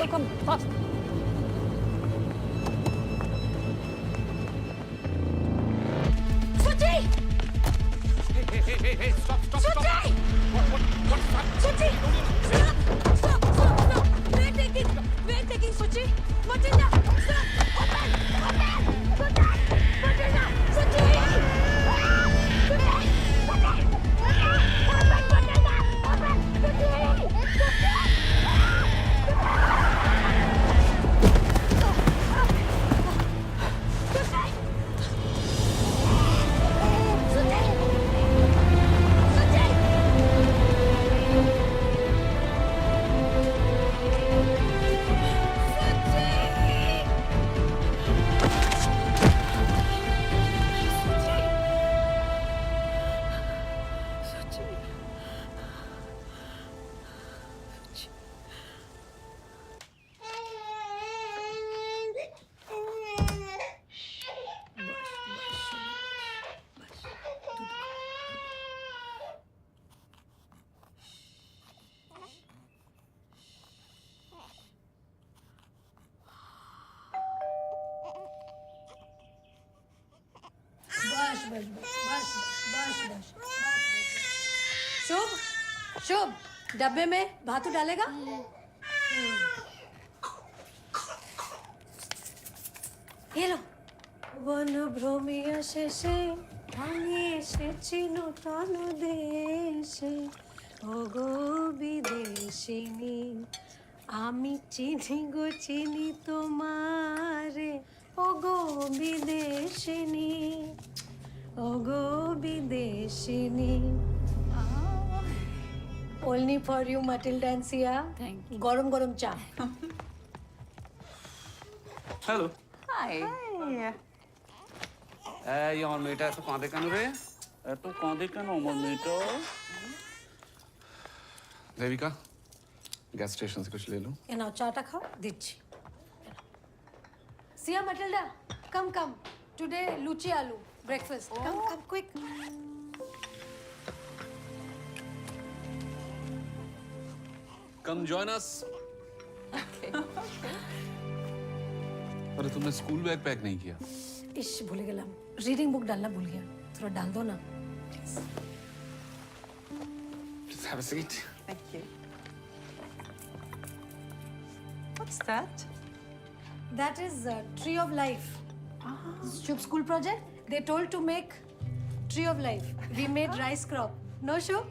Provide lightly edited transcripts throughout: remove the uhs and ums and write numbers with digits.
come, fast. Suchi! Hey, stop! Suchi! What's that? Suchi! Stop! We're taking Suchi. Matilda, stop! Open! Matilda! Suchi! शुभ डब्बे में भातू डालेगा ये लो one भ्रमिया शेषे আমি এসেছি নতুন দেশে ওগো বিদেশিনী আমি চিনি গো চিনি তোমারে ওগো বিদেশিনী ওগো বিদেশিনী Only for you, Matilda and Sia. Thank you. গরম গরম চা। Hello Hi. এই আমার মেয়েটা এত কাঁদে কেন রে? এত কাঁদে কেন আমার মেয়েটা? দেবিকা गैस स्टेशन से कुछ ले लो। ये नाउ चाटा खाओ दिच्छी। Sia, Matilda, come. Today luchi aloo breakfast. Come quick. Come join us. अरे तुमने स्कूल बैग पैक नहीं किया? इश भूल गया रीडिंग बुक डालना भूल गया थोड़ा डाल दो ना please Please have a seat. Thank you. What's that? That is tree of life Shubh school project they told to make tree of life we made rice crop no Shubh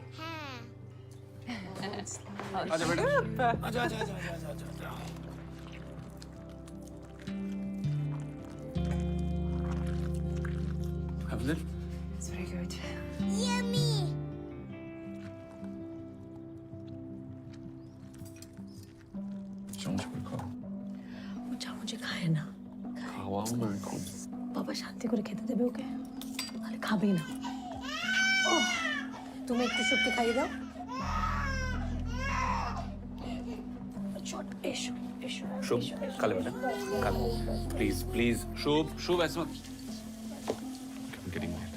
आजा बेटा आजा Have it? It's very good. चम्मच में खाओ वो जा मुझे खाए ना खाओ मैं खाऊं বাবা শান্তি করে খেতে দেবে ওকে তাহলে খাবেই না ওহ তুমি একটু শুকতে খাইয়ে দাও ছোট এসো शुभ खा ले बेटा खा ले प्लीज शुभ ऐसे मत I'm getting late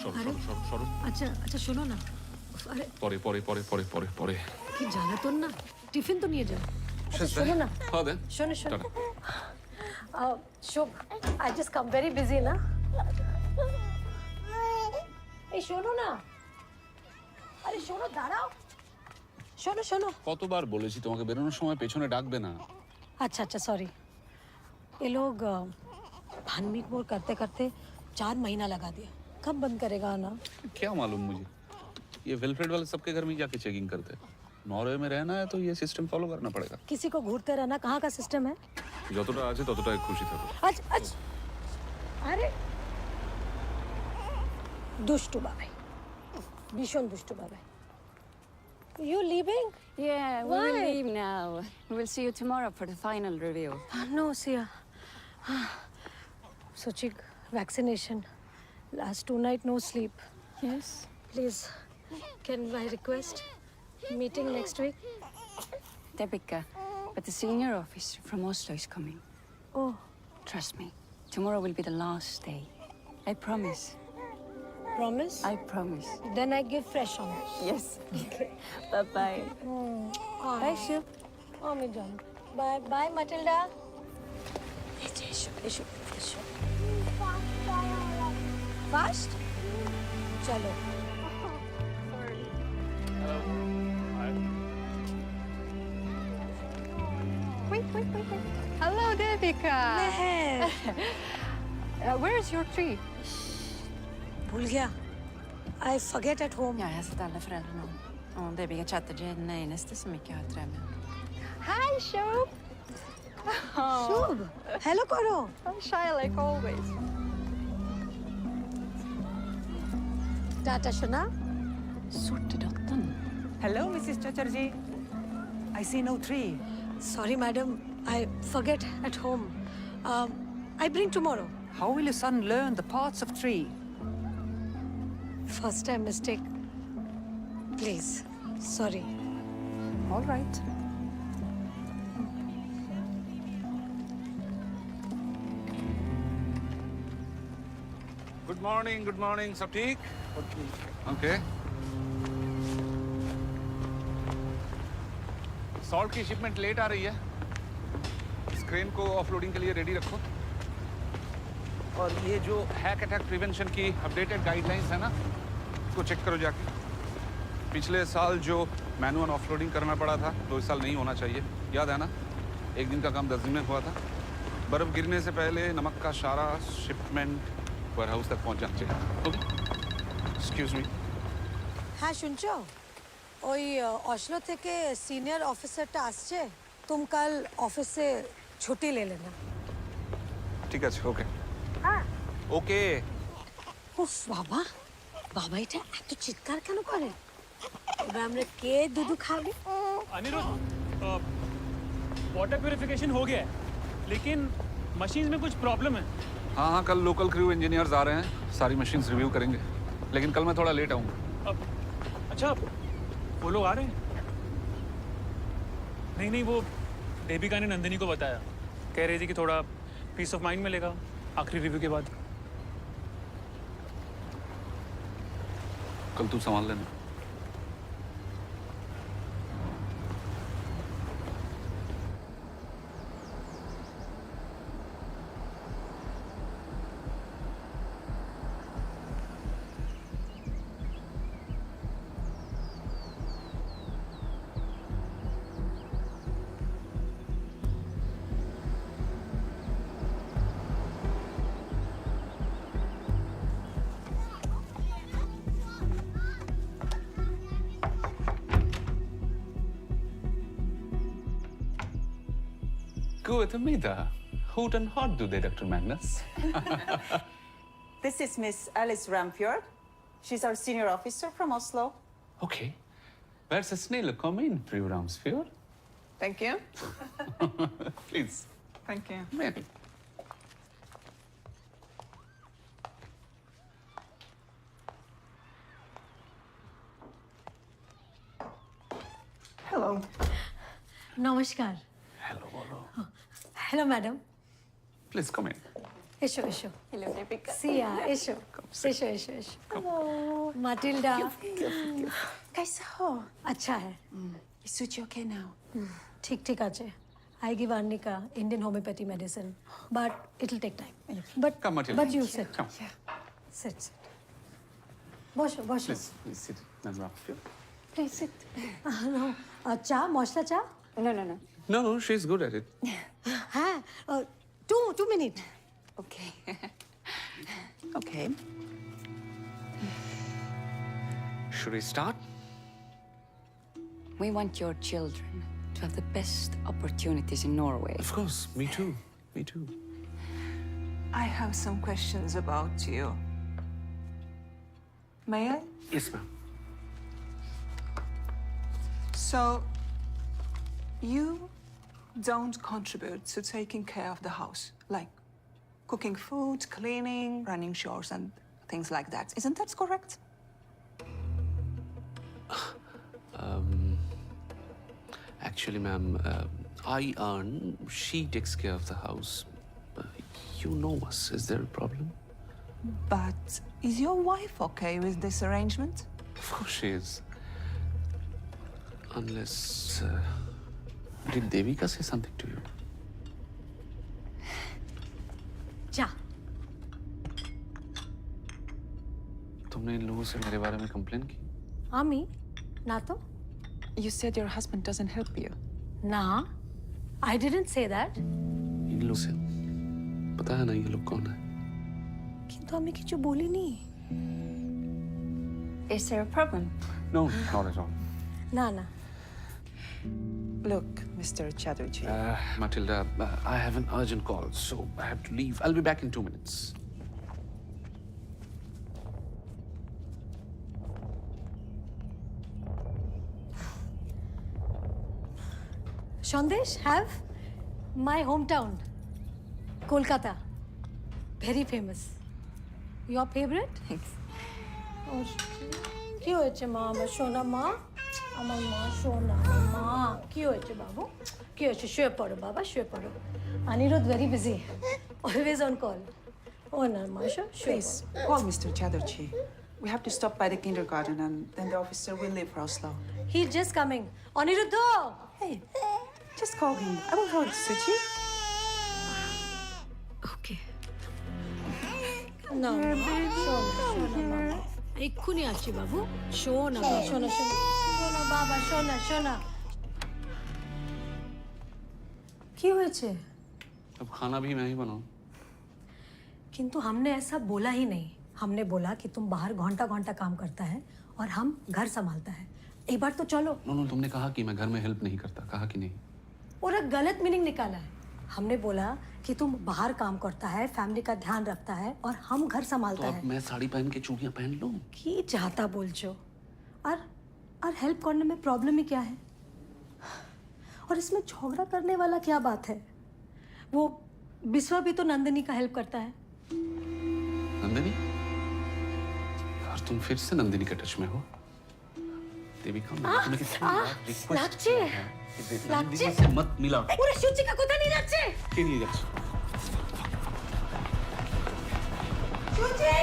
সরো আচ্ছা শোনো না আরে পরে কি জ্বালাতন না টিফিন তো নিয়ে যাও আচ্ছা, শোনো না খাওয়া দে শোনো tata. Shubho I just come very busy না এই শোনো না আরে শোনো দাঁড়াও শোনো কতবার বলেছি তোমাকে বেরোনোর সময় পেছনে ডাকবে না अच्छा सॉरी ये लोग भानमीक मोर करते करते 4 महीना लगा दिया कब बंद करेगा आना क्या मालूम मुझे ये वेलफेयर वाले सबके घर में जाके चेकिंग करते हैं नॉर्वे में रहना है तो ये सिस्टम फॉलो करना पड़ेगा किसी को घूरते रहना कहाँ का सिस्टम है যতটা আছে ততটাই খুশি থাকো अच्छा अरे दुष्टू बाबा भीषण दुष्टू बाबा You leaving? Yeah, we Why? will leave now. We will see you tomorrow for the final review. No, Sia. Suchik, vaccination. Last 2 nights, no sleep. Yes. Please, can I request meeting next week? Debika, but the senior officer from Oslo is coming. Oh, Trust me, tomorrow will be the last day. I promise. promise? I promise. Then I give fresh on it. Yes. Bye-bye. Hi, Shiv. Oh, me John. Bye, Matilda. Fast? Chalo. Wait. Hello, Devika. Meher. Where is your tree? Bhul gaya. I forget at home. Jag har sett alla föräldrarna. Och Devika Chatterjee är den enaste som inte har trä med. Hi, Shub. Shubh. Hello, Koro. I'm shy like always. Tata Shana. Sortedottern. Hello, Mrs. Chatterjee. I see no tree. Sorry, madam. I forget at home. I bring tomorrow. How will your son learn the parts of tree? First time mistake. Please. Sorry. All right. Good morning सब ठीक? Okay. Salt की shipment late आ रही है। इस crane को offloading के लिए ready रखो। और ये जो हैक अटैक प्रिवेंशन की अपडेटेड गाइडलाइंस है ना, उसको चेक करो जाके। पिछले साल जो मैनुअल ऑफलोडिंग करना पड़ा था, तो इस साल नहीं होना चाहिए। याद है ना, एक दिन का काम 10 दिन में हुआ था। बर्फ गिरने से पहले नमक का सारा शिपमेंट वेयरहाउस तक पहुंच जाना चाहिए। Okay, excuse me. হ্যাঁ শুনছো ওই অসলো থেকে সিনিয়র অফিসারটা আসছে তুম কাল অফিসে ছুটি ले लेना ঠিক আছে, ওকে। হ্যাঁ ওকে। উফ বাবা বাবা এটা এত চিৎকার কেন করে এবার আমরা কে দুধু খাবে अनिरुद्ध, वाटर प्योरिफिकेशन हो गया है, लेकिन मशीन में कुछ प्रॉब्लम है। हाँ, कल लोकल क्रू इंजीनियर्स आ रहे हैं, सारी मशीन्स रिव्यू करेंगे। लेकिन कल मैं थोड़ा लेट आऊँगा। अच्छा, वो लोग आ रहे हैं? नहीं, वो देविका ने नंदिनी को बताया। कह रही थी कि थोड़ा पीस ऑफ माइंड मिलेगा आखिरी रिव्यू के बाद। कल तू संभाल लेना। Guten Mittag. Hot and hot today, Dr. Magnus. This is Miss Alice Ramfjord. She's our senior officer from Oslo. Okay. Where's the snail? Come in, Fru Ramsfjord. Thank you. Please. Thank you. Maybe. Hello. নমস্কার Hello, hello. Hello madam Please come in. এসো এসো Hello, Devika. সিয়া এসো এসো এসো এসো Matilda कैसा हो? अच्छा है Is Suchi okay now? ठीक আছে I give Arnika Indian homeopathy medicine but it'll take time Come, Matilda. but you sit Come. sit বসো Please sit. Ms. Ramsfjord. Please sit. no চা মশলা চা No. No, she's good at it. হ্যাঁ 2 minutes Okay. Okay. Should we start? We want your children to have the best opportunities in Norway. Of course. Me too. Me too. I have some questions about you. May I? Yes, ma'am. So, you don't contribute to taking care of the house, like cooking food, cleaning, running chores, and things like that. Isn't that correct? Actually, ma'am, I earn, she takes care of the house. You know us. Is there a problem? But is your wife okay with this arrangement? Of course she is. Unless Did Devika say something to you? जा. तुमने इन लोगों से मेरे बारे में complain की? आमी ना तो. You said your husband doesn't help you. ना. I didn't say that. इन लोग से पता है ना ये लोग कौन है? किंतु आमी किचु बोली नहीं. Is there a problem? No, not at all. ना ना. Look, Mr. Chatterjee. Matilda, I have an urgent call, so I have to leave. I'll be back in 2 minutes. Shandesh, have my hometown, Kolkata. Very famous. Your favorite? Thanks. কি হয়েছে মা আমার সোনা মা আমার মা সোনা মা কি হয়েছে বাবু কি হয়েছে শুয়ে পড়ো বাবা শুয়ে পড়ো Aniruddha very busy always on call ও না মা শুয়ে Please, call Mr. Chatterjee. We have to stop by the kindergarten and then the officer will leave for Oslo. He is just coming Aniruddha Hey, just call him. I will hold Suchi. Okay না শোনা এক্ষুনি আসছি বাবু শোনা শোনা শোনা শোনা বাবা শোনা শোনা কি হয়েছে अब खाना भी मैं ही बनाऊं। किंतु हमने ऐसा बोला ही नहीं हमने बोला कि तुम बाहर घंटा घंटा काम करता है और हम घर संभालता है एक बार तो चलो नो तुमने कहा कि मैं घर में हेल्प नहीं करता, कहा कि नहीं? और एक गलत मीनिंग निकाला है हमने बोला कि तुम बाहर काम करता है फैमिली का ध्यान रखता है और हम घर तो संभालता अब है मैं साड़ी पहन के चूड़ियां पहन लूं? की चाहता बोल छो और हेल्प करने में प्रॉब्लम ही क्या है और इसमें झगड़ा करने वाला क्या बात है वो बिस्वा भी तो नंदिनी का हेल्प करता है नंदिनी? और तुम फिर से नंदिनी के टच में हो? देविका मैंने तुम्हें कितनी बार रिक्वेस्ट লাগছে किया है कि লাগছে नंदिनी से मत मिलाओ। ওরে সুচিকা কোথায় নিয়ে যাচ্ছে के लिए जाओ? সুচি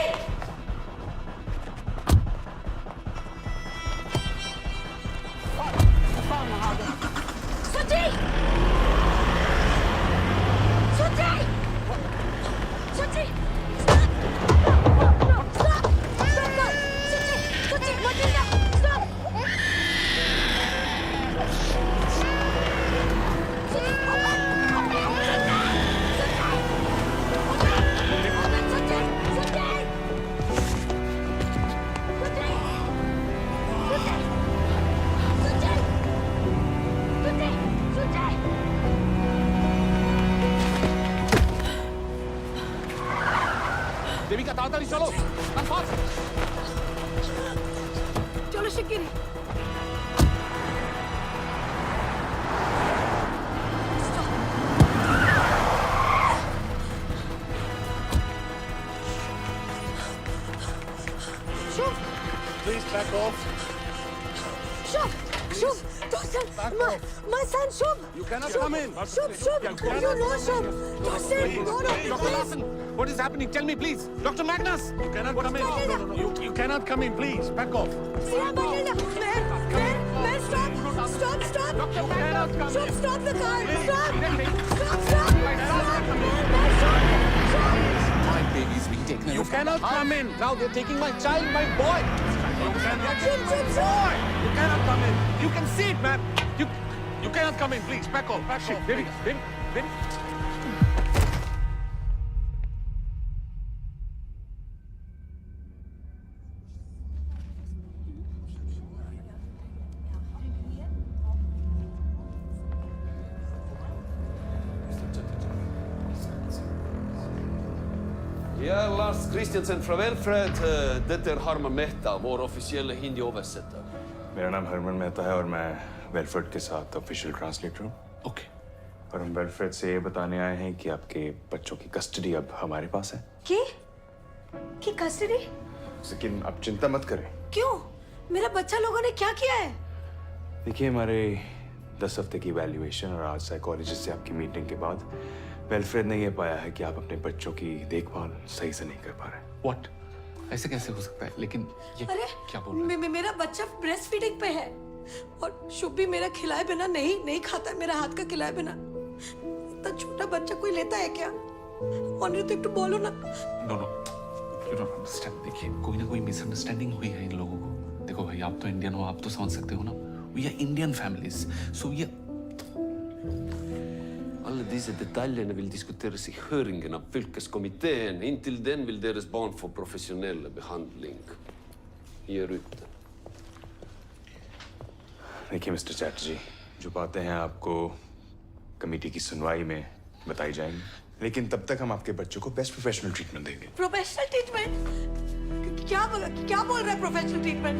সুচি সুচি সুচি স্টপ সুচি সুচি মজিলা স্টপ देविका ताड़ाताड़ी चलो, come fast. চলো শিগগিরই শুভ Please back off. Shubho Shubho Dawson my son Shubho You cannot come in. Shubho Shubho no no Shubho Dawson no no Dr. Larson, what is happening? Tell me, please. Dr. Magnus. You cannot come in. You cannot come in, please. Back off. Sira Matilda man stop You cannot come Stop, in. stop the car! Stop! My baby's being taken away You from cannot the house. come in. Now they're taking my child, my boy. You cannot. Boy, you cannot come in. You can see it, man. You cannot come in, please. Back off. Back off. Baby, baby, baby. Ja, Lars Christiansen fra Velfred. Dette er Harman Mehta, vår offisielle hindi-oversetter. मेरा नाम हरमन मेहता है और मैं वेलफेड के साथ official translator हूँ। Okay. और हम वेलफेड से ये बताने आए हैं कि आपके बच्चों की कस्टडी अब हमारे पास है। की कस्टडी? लेकिन आप चिंता मत करें। क्यों? मेरा बच्चा लोगों ने क्या किया है? देखिए, हमारे 10 हफ्ते की वैल्यूएशन और आज साइकोलॉजिस्ट से आपकी मीटिंग के बाद वेलफेड ने ये पाया है कि आप अपने बच्चों की देखभाल सही से नहीं कर पा रहे। What? ऐसे कैसे हो सकता है? लेकिन ये अरे क्या बोल रहे हैं? मेरा बच्चा ब्रेस्ट फीडिंग पे है और शुभ भी मेरा खिलाए बिना नहीं खाता है, मेरा हाथ का खिलाए बिना। इतना छोटा बच्चा कोई लेता है क्या? अनिरुद्ध एक तो बोलो ना। No no, you don't understand. देखिए, कोई ना कोई मिसअंडरस्टैंडिंग हुई है इन लोगों को। देखो भाई, आप तो इंडियन हो, आप तो समझ सकते हो ना। We are Indian families, so we Alla dessa detaljerna vill diskuteras i höringen av fylkeskommittén. Intill den vill deras barn få professionell behandling. Ger ut det. देखिए मिस्टर चैटर्जी, जो बातें हैं आपको कमेटी की सुनवाई में बताई जाएंगी, लेकिन तब तक हम आपके बच्चों को बेस्ट प्रोफेशनल ट्रीटमेंट देंगे। Professional treatment? क्या बोल रहा है प्रोफेशनल ट्रीटमेंट?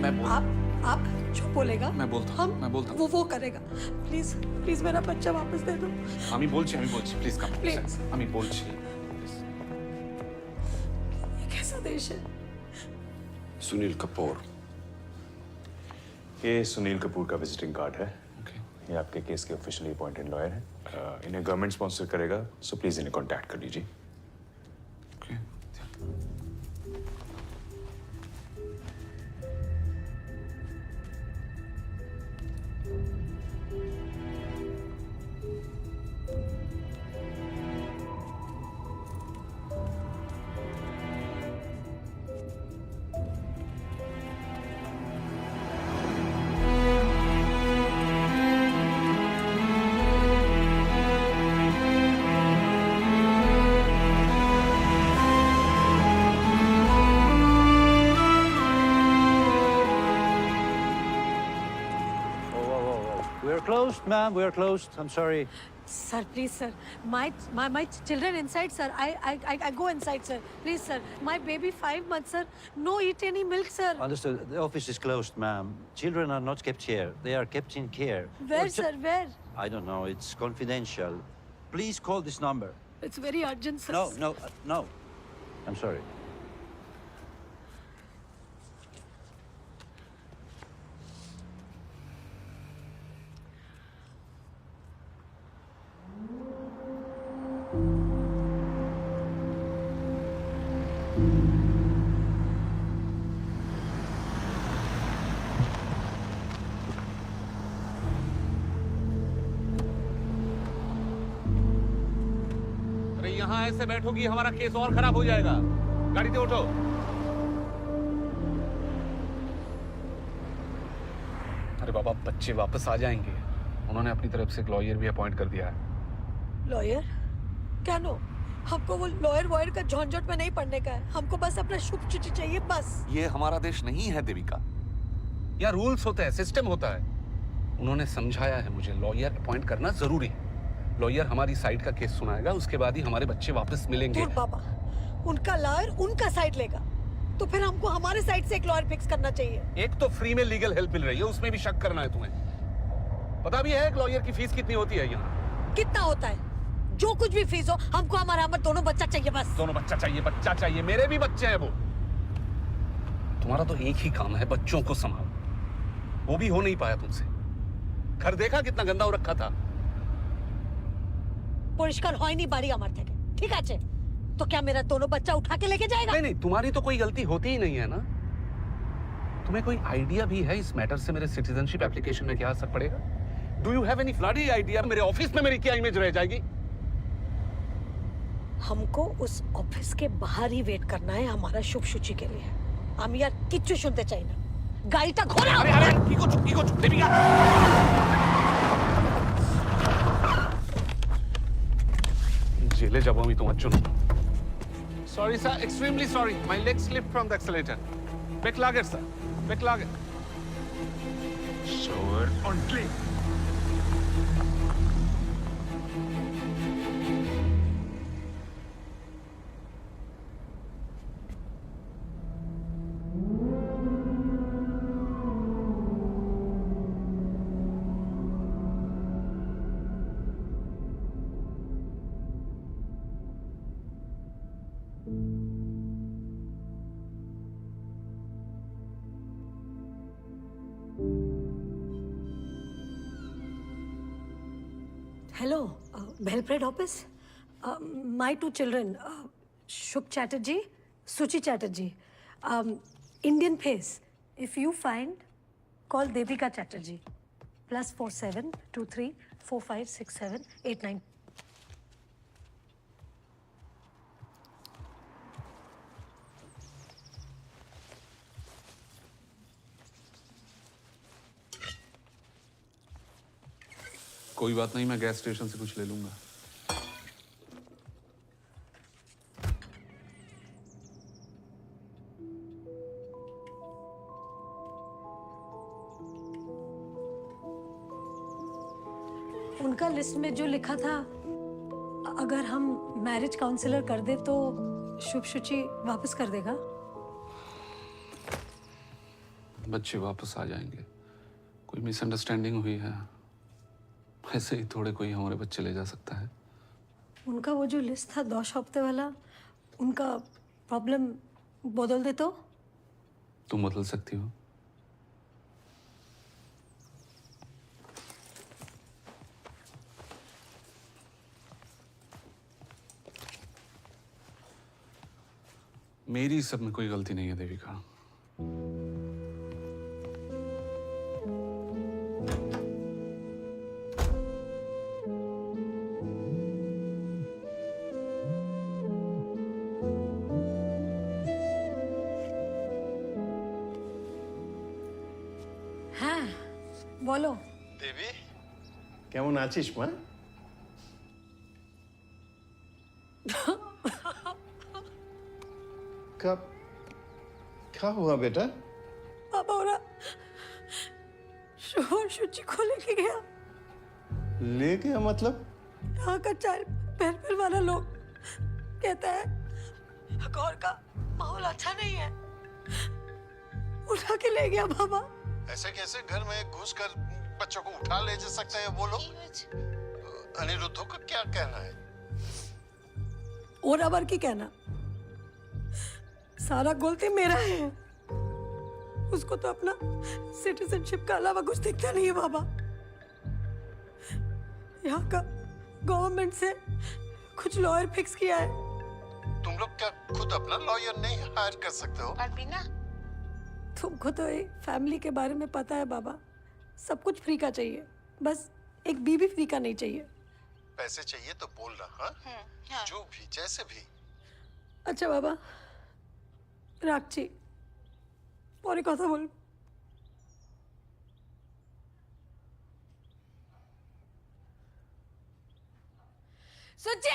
आप जो बोलेगा मैं बोलता हूँ, मैं बोलता हूँ। वो करेगा। प्लीज मेरा बच्चा वापस दे दो। আমি বলছি, প্লিজ কাম Please. আমি বলছি। ये कैसा देश है? Sunil Kapoor. ये सुनील कपूर का विजिटिंग कार्ड है। ओके, ये आपके केस के ऑफिशियली अपॉइंटेड लॉयर हैं। इन्हें गवर्नमेंट स्पॉन्सर करेगा, सो प्लीज इन्हें कांटेक्ट कर लीजिए। Okay. We're closed, ma'am. We're closed. I'm sorry. Sir, please, sir. My children inside, sir. I go inside, sir. Please, sir. My baby 5 months, sir. No eat any milk, sir. Understood. The office is closed, ma'am. Children are not kept here. They are kept in care. Where, sir? Where? I don't know. It's confidential. Please call this number. It's very urgent, sir. No. I'm sorry. अरे यहाँ ऐसे बैठोगी, हमारा case और खराब हो जाएगा। गाड़ी से उठो। अरे बाबा, बच्चे वापस आ जाएंगे। उन्होंने अपनी तरफ से एक लॉयर भी अपॉइंट कर दिया है। लॉयर? क्या नो? हमको वो लॉयर का झंझट में नहीं पड़ने का है। हमको बस अपना शुभ चिट्ठी चाहिए, बस। ये हमारा देश नहीं है देविका। यहाँ रूल्स होते हैं, सिस्टम होता है। उन्होंने समझाया है मुझे, लॉयर अपॉइंट करना जरूरी है। लॉयर हमारी साइड का केस सुनाएगा, उसके बाद ही हमारे बच्चे वापस मिलेंगे। दूर बाबा, उनका लॉयर उनका साइड लेगा, तो फिर हमको हमारे साइड से एक लॉयर फिक्स करना चाहिए। एक तो फ्री में लीगल हेल्प मिल रही है, उसमें भी शक करना है तुम्हें? पता भी है एक लॉयर की फीस कितनी होती है यहाँ? कितना होता है? जो कुछ भी फीस हो, हमको हमारा दोनों बच्चा चाहिए, बस। दोनों बच्चा चाहिए। मेरे भी बच्चे हैं वो। तुम्हारा तो एक ही काम है, बच्चों को संभालो। वो भी हो नहीं पाया तुमसे। घर देखा कितना गंदा हो रखा था। পরিষ্কার হয়নি বাড়ি আমার থেকে, ঠিক আছে? तो क्या मेरा दोनों बच्चा उठा के लेके जाएगा? नहीं, तुम्हारी तो कोई गलती होती ही नहीं है ना। तुम्हें कोई आइडिया भी है इस मैटर से मेरे सिटीजनशिप एप्लीकेशन में क्या असर पड़ेगा? Do you have any bloody idea मेरे ऑफिस में मेरी क्या इमेज रह जाएगी? हमको उस ऑफिस के बाहर ही वेट करना है हमारा शुभ सूची के लिए। हम यार किच्छु सुनते चाहिए ना। गाड़ीটা ঘোরাও। আরে কি করছো দেবিকা? জেলে যাব আমি তোমার জন্য। Sorry sir, extremely sorry. My leg slip from the accelerator. বেকলাগের স্যার, বেকলাগের। Shower on play. Hello, Belgrade office. My 2 children, Shubh Chatterjee, Suchi Chatterjee. Indian face. If you find, call Devika Chatterjee. +4723456789। कोई बात नहीं, मैं gas station से कुछ ले लूंगा। उनका लिस्ट में जो लिखा था, अगर हम मैरिज काउंसलर कर दे तो शुभ शुचि वापस कर देगा। बच्चे वापस आ जाएंगे। कोई मिसअंडरस्टैंडिंग हुई है, ऐसे ही थोड़े कोई हमारे बच्चे ले जा सकता है। उनका वो जो लिस्ट था 2 हफ्ते वाला, उनका प्रॉब्लम बदल दे तो? तुम बदल सकती हो। मेरी सब में कोई गलती नहीं है देविका। হ্যাঁ বলো। দেবী কেমন আছিস মা? कब क्या हुआ बेटा? पापा हो रहा शुभ और शुचि को लेके गया। ले गया मतलब? यहाँ का 4 पैर वाला लोग कहता है गौर का माहौल अच्छा नहीं है, उठा के ले गया बाबा। ऐसे कैसे घर में घुसकर बच्चों को उठा ले जा सकते हैं वो लोग? अनिरुद्धों का क्या कहना है? और अबर की कहना, सारा गलती मेरा है। उसको तो अपना सिटीजनशिप का अलावा कुछ दिखता नहीं है बाबा। यहाँ का गवर्नमेंट से कुछ लॉयर फिक्स किया है। तुम लोग क्या खुद अपना लॉयर नहीं हायर कर सकते हो? तुमको तो ये फैमिली के बारे में पता है बाबा, सब कुछ फ्री का चाहिए, बस एक बीवी फ्री का नहीं चाहिए। पैसे चाहिए तो बोल रहा, हाँ? जो भी जैसे भी। अच्छा बाबा রাখছি, পরে কথা বলব। সুচি!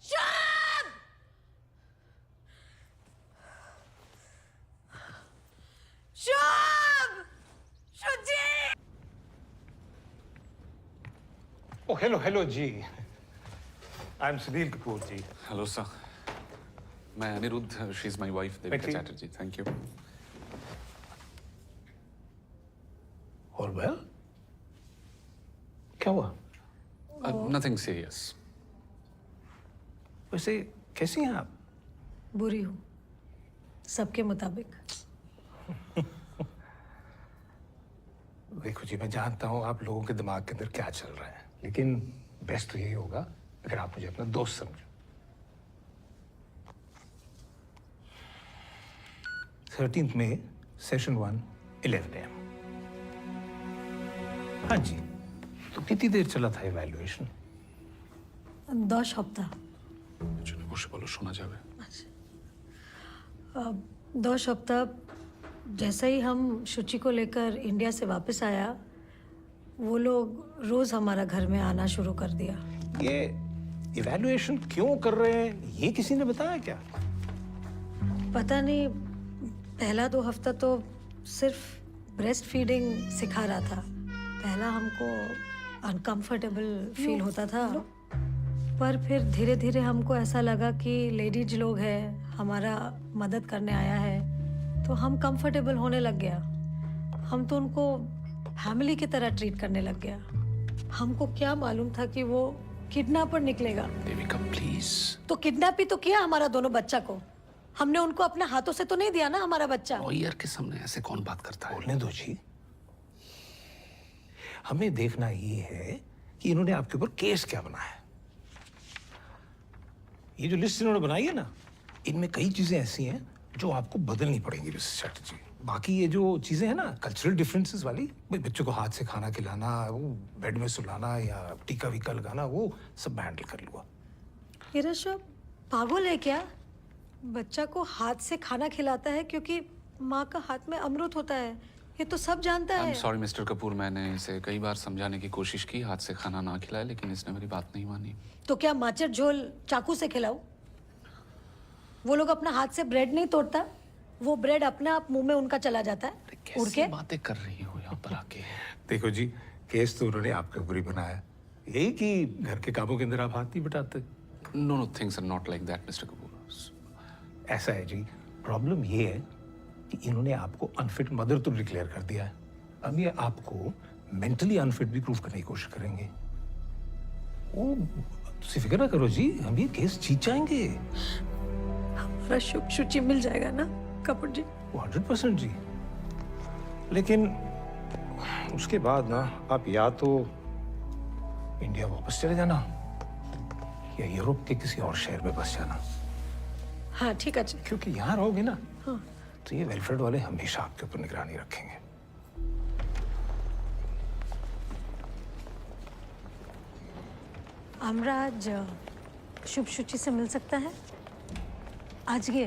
শুভ! শুভ! সুচি! Oh, hello, जी। I'm Sunil Kapoor ji. Hello sir, मैं Aniruddha, she is my wife Devika Chatterjee. Thank you. और वेल क्या हुआ? Nothing serious. वैसे कैसी हैं आप? बुरी हूँ, सबके मुताबिक। देखो जी, मैं जानता हूँ आप लोगों के दिमाग के अंदर क्या चल रहा है, लेकिन बेस्ट तो यही होगा अगर आप मुझे अपना दोस्त समझो। 13th May, Session 1, 11 AM। हाँ जी, तो कितनी देर चला था इवैल्यूएशन? 10 সপ্তাহ। বসে বলো, শোনা যাবে। 2 सप्ताह जैसे ही हम शुचि को लेकर इंडिया से वापस आया, वो लोग रोज हमारा घर में आना शुरू कर दिया। ये इवैल्यूएशन क्यों कर रहे हैं, ये किसी ने बताया क्या? पता नहीं, पहला 2 हफ्ता तो सिर्फ ब्रेस्ट फीडिंग सिखा रहा था। पहला हमको अनकंफर्टेबल फील होता था, पर फिर धीरे धीरे हमको ऐसा लगा कि लेडीज लोग हैं, हमारा मदद करने आया है, तो हम कंफर्टेबल होने लग गया। हम तो उनको फैमिली की तरह ट्रीट करने लग गया। हमको क्या मालूम था कि वो किडनैपर निकलेगा। देविका प्लीज। तो किडनैप ही तो किया हमारा दोनों बच्चा को। हमने उनको अपने हाथों से तो नहीं दिया ना हमारा बच्चा। लॉयर के सामने ऐसे कौन बात करता है? बोलने दो जी, हमें देखना ये है कि इन्होंने आपके ऊपर केस क्या बनाया है। ये जो लिस्ट इन्होंने बनाई है ना, इनमें कई चीजें ऐसी हैं जो आपको बदलनी पड़ेंगी मिस्टर चैटर्जी। बाकी ये जो चीज़ें हैं ना कल्चरल डिफरेंसेस वाली, भाई बच्चों को हाथ से खाना खिलाना, वो बेड में सुलाना या टीका वीका लगाना, वो सब मैं हैंडल कर लूँगा। ये ऋषभ पागल है क्या? बच्चा को हाथ से खाना खिलाता है क्योंकि माँ का हाथ में अमृत होता है, ये तो सब जानता है। सॉरी मिस्टर कपूर, मैंने इसे कई बार समझाने की कोशिश की हाथ से खाना ना खिलाए, लेकिन इसने मेरी बात नहीं मानी। तो क्या माचर झोल चाकू से खिलाऊं? वो लोग अपना हाथ से ब्रेड नहीं तोड़ता, वो ब्रेड अपने आप मुंह में उनका चला जाता है उड़ के। कैसे बातें कर रही हो यहाँ पर आके? देखो जी, केस तो उन्होंने आपके ऊपर ही बनाया, यही कि घर के कामों के अंदर आप हाथ नहीं बटाते। No, things are not like that mister Kapoor. ऐसा है जी, प्रॉब्लम ये है कि इन्होंने आपको अनफिट मदर तो डिक्लेयर कर दिया है, अब ये आपको मेंटली अनफिट भी प्रूव करने की कोशिश करेंगे। वो तुम फिक्र ना करो जी, हम ये केस जीत जाएंगे। हमारा शुभ शुचि मिल जाएगा ना कपूर जी? 100% जी, लेकिन उसके बाद ना आप या तो इंडिया वापस चले जाना या यूरोप के किसी और शहर में बस जाना। हाँ ठीक है जी। क्योंकि यहाँ रहोगे ना, हाँ। तो ये वेलफेयर वाले हमेशा आपके ऊपर निगरानी रखेंगे। हमरा आज शुभ शुचि से मिल सकता है? आज ये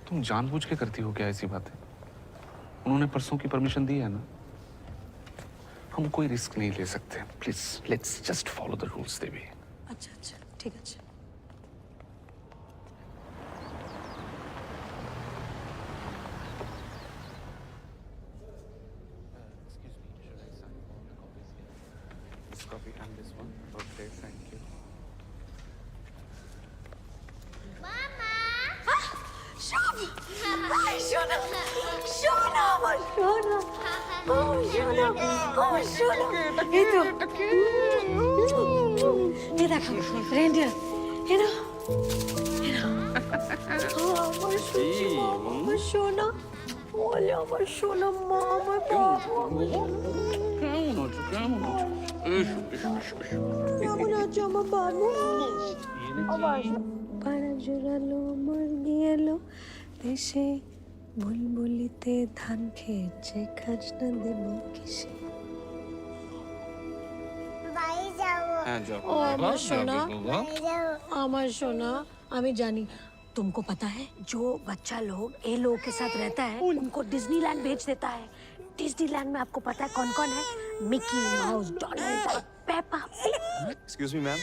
तुम जानबूझ के करती हो क्या ऐसी बातें? उन्होंने परसों की परमिशन दी है ना, हम कोई रिस्क नहीं ले सकते। Please let's just follow the rules Devi. अच्छा अच्छा ठीक है अच्छा। ये देखो रेंडियर, ये ना, ये ना। আমার সোনা, আমার সোনা, ওলে আমার সোনা মা, আমার বাবা। কেমন আছো আমার বাবু? পাড়া জোড়ালো মুরগি এলো দেশে, বুলবুলিতে ধান খেয়েছে, খাজনা দেব কিসে? ও আমার সোনা, আমার সোনা, আমি জানি तुमको पता है जो बच्चा लोग ए लोगों के साथ रहता है उनको डिज्नीलैंड भेज देता है। डिज्नीलैंड में आपको पता है कौन कौन है? Mickey mouse, Donald, Peppa pig. Excuse me ma'am,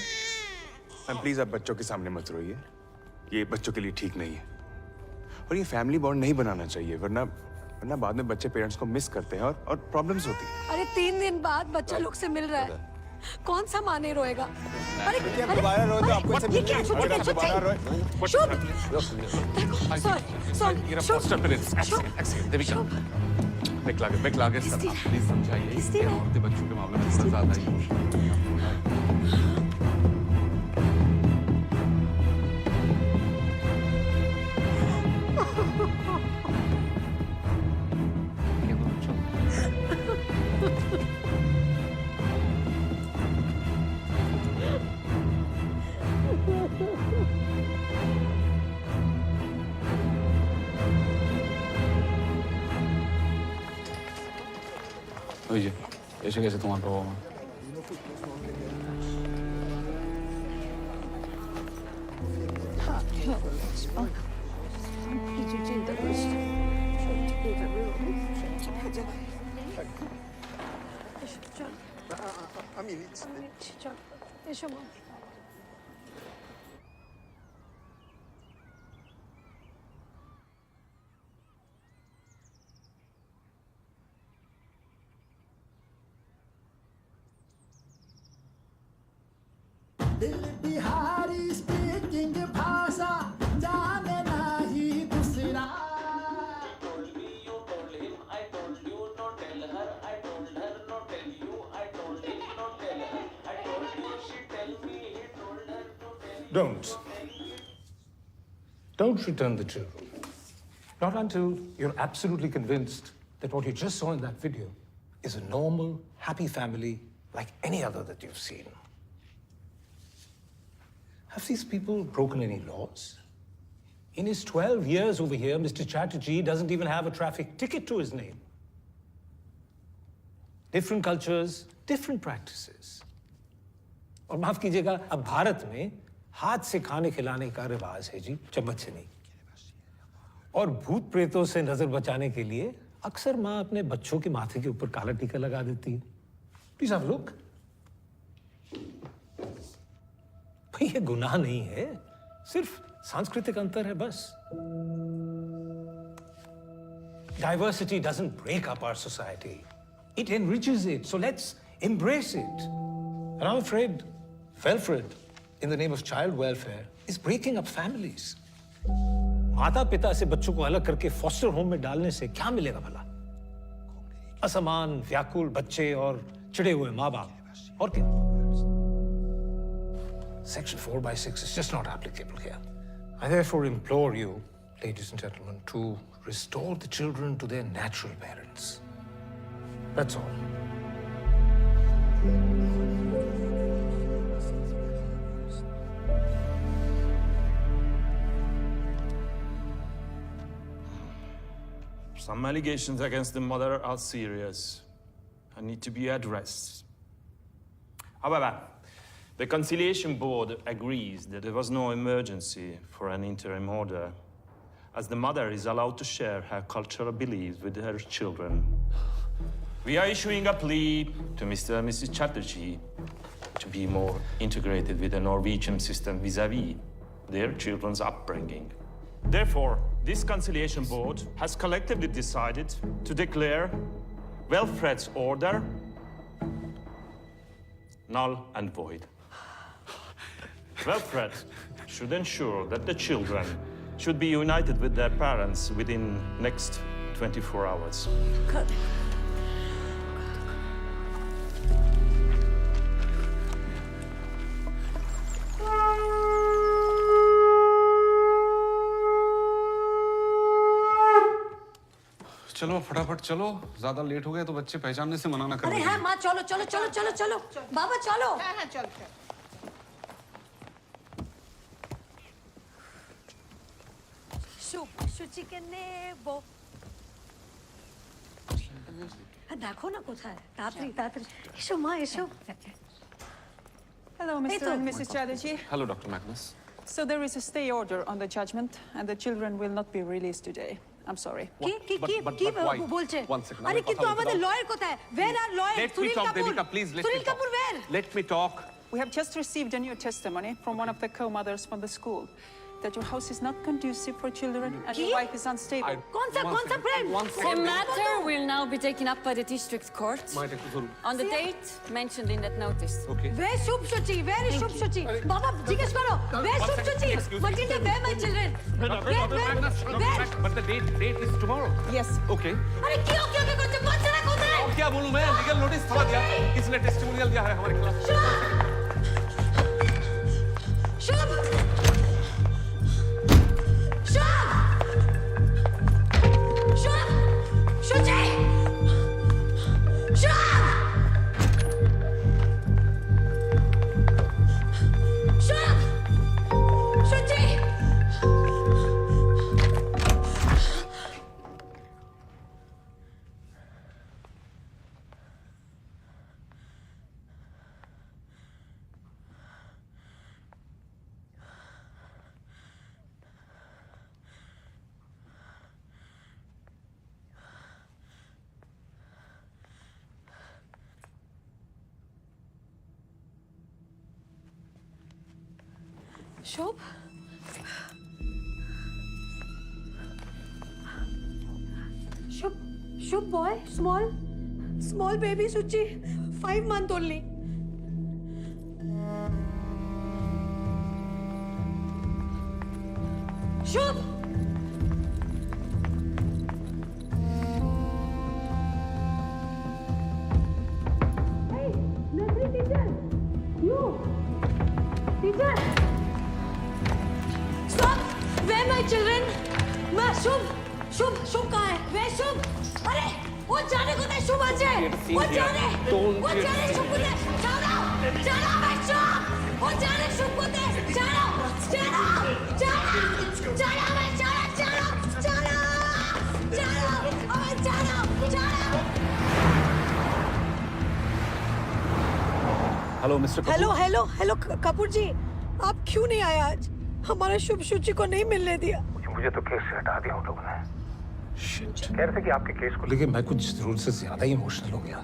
please आप बच्चों के सामने मत रोइए, ये बच्चों के लिए ठीक नहीं है और ये फैमिली बॉन्ड नहीं बनाना चाहिए, वरना बाद में बच्चे पेरेंट्स को मिस करते हैं और प्रॉब्लम्स होती है। अरे 3 दिन बाद बच्चा लोग से मिल रहा है, कौन सा माँ नहीं रोएगा? अरे दोबारा रोए तो आपको ये क्या? दोबारा रोए। बैक सर, आप प्लीज समझाइए, ये औरतें बच्चों के मामले में थोड़ा ज्यादा ही ऐसे कैसे तुम्हारा होगा? बिहारी स्पीकिंग भाषा जाने नाही दूसरा। Don't return the children. Not until you're absolutely convinced that what you just saw in that video is a normal, happy family like any other that you've seen. Have these people broken any laws? In his 12 years over here, Mr. Chatterjee doesn't even have a traffic ticket to his name. Different cultures, different practices. और माफ कीजिएगा, अब भारत में हाथ से खाने खिलाने का रिवाज है जी, चम्मच से नहीं। और भूत प्रेतों से नजर बचाने के लिए अक्सर माँ अपने बच्चों के माथे के ऊपर काला टीका लगा देती है। Please have a look. भाई ये गुनाह नहीं है, सिर्फ सांस्कृतिक अंतर है बस। Diversity doesn't break up our society. It enriches it. So let's embrace it. And I'm afraid Felfred, in the name of child welfare, is breaking up families. माता पिता से बच्चों को अलग करके फॉस्टर होम में डालने से क्या मिलेगा भला? असमान, व्याकुल बच्चे और चिढ़े हुए माँ बाप। और क्या? Section 4/6 is just not applicable here. I therefore implore you, ladies and gentlemen, to restore the children to their natural parents. That's all. Some allegations against the mother are serious and need to be addressed. However, the Conciliation Board agrees that there was no emergency for an interim order, as the mother is allowed to share her cultural beliefs with her children. We are issuing a plea to Mr. and Mrs. Chatterjee to be more integrated with the Norwegian system vis-à-vis their children's upbringing. Therefore, this Conciliation Board has collectively decided to declare Welfred's order null and void. Welfred should ensure that the children should be united with their parents within next 24 hours. चलो फटाफट चलो, ज्यादा late हो गए तो बच्चे पहचानने से मना ना करें। अरे हाँ माँ, चलो चलो चलो चलो चलो, बाबा चलो। हाँ हाँ चल चल। शुचि के नेबो। देखो ना कोথায়, तातरी तातरी। एसो माँ एसो। Hello, Mr. and Mrs. Chatterjee. Hello, Dr. Magnus. So there is a stay order on the judgment, and the children will not be released today. I'm sorry. কি বলছে? One second. আরে কিন্তু আমাদের লয়ার কোথায়? Where are lawyers? Let me Sunil talk, Kapoor. Devika, please. Let me Sunil talk. Kapoor where? Let me talk. We have just received a new testimony from one of the co-mothers from the school that your house is not conducive for children and your wife is unstable. कौन सा friend? The matter will now be taken up by the district court on the date mentioned in that notice. Okay. Where Shubh Shuchi? Where is शुभ शुचि? बाबा जिज्ञेस करो। Where Shubh Shuchi? Matilda, where my children? Where? But the date is tomorrow. Yes. Okay. अरे क्यों करते बच्चा कोথায়? और क्या बोलूं मैं? Legal notice थमा दिया। किसने टेस्टिमोनियल दिया है हमारे खिलाफ? शुभ शुचि शुभ शुभ boy, small baby Suchi, 5 months only. Shubh Hey, nursery teacher, you teacher. Stop! Where my children? मैं शुभ कहाँ है? Where शुभ? अरे वो जाने को दे शुभ आजे। वो जाने शुभ को दे। जाना मैं शुभ। वो जाने शुभ को दे। जाना मैं hello mister hello hello hello Kapoor ji, आप क्यों नहीं आए आज? हमारा शुभ शुचि को नहीं मिलने दिया। मुझे तो केस से हटा दिया उन लोगों ने। कह रहे थे कि आपके केस को लेके मैं कुछ जरूरत से ज्यादा ही इमोशनल हो गया।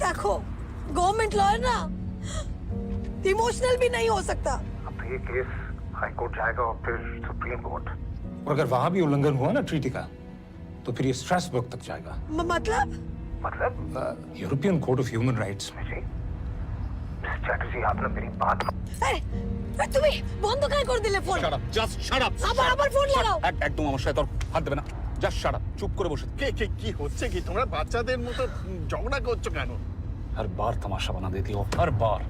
देखो, गवर्नमेंट लॉयर ना इमोशनल भी नहीं हो सकता। अब तो ये केस हाई कोर्ट जाएगा और फिर सुप्रीम कोर्ट, और अगर वहां भी उल्लंघन हुआ ना ट्रीटी का, तो फिर ये स्ट्रासबर्ग तक जाएगा। मतलब European court of human rights में। जी मिस्टर चैटर्जी, आपने मेरी बात তুমি বন্ধ করে করে দিলে phone. Shut up, just shut up. আবার ফোন লাগাও। একদম আমার সাথে তোর হাত দেবে না, জাস্ট শাট আপ, চুপ করে বসে। কি হচ্ছে কি? তোমরা বাচ্চাদের মতো ঝগড়া করছো কেন? हर बार तमाशा बना देती हो, हर बार।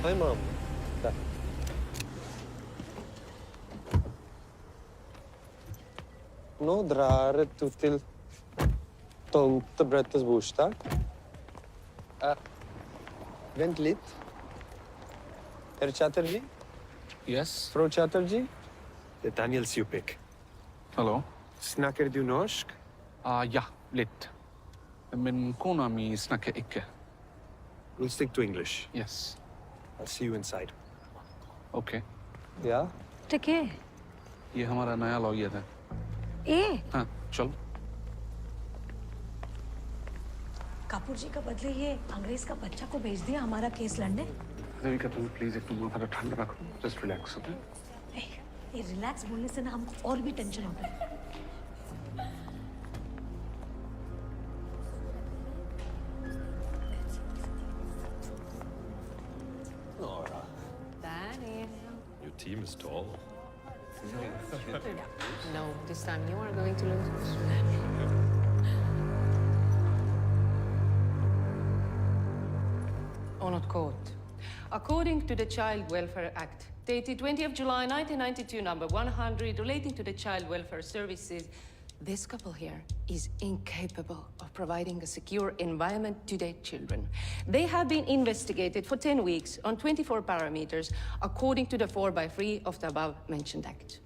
Hi, Mom. Nå drar du til Tomtebrettes bursdag. Vent litt. Herr Chatterjee? Yes? Frau Chatterjee? Det er Daniel Sjupik. Hello? Snakker du norsk? Ja, litt. Men kona mi snakker ikke. We'll stick to English. Yes. I'll see you inside. Okay. Yeah? ठीक है। ये हमारा नया lawyer है। हाँ, चलो। कपूर जी का बदले ये अंग्रेज का बच्चा को भेज दिया हमारा केस लड़ने। देविका तुम प्लीज एक माथा ठंडा रखो, जस्ट रिलैक्स, ओके? ये रिलैक्स बोलने से ना हमको और भी टेंशन होता है। Nora. Danny. Your team is tall. No, this time you are going to lose. Honored Court. According to the Child Welfare Act, dated 20th July 1992, number 100, relating to the Child Welfare Services, this couple here is incapable of providing a secure environment to their children. They have been investigated for 10 weeks on 24 parameters, according to the 4x3 of the above-mentioned act.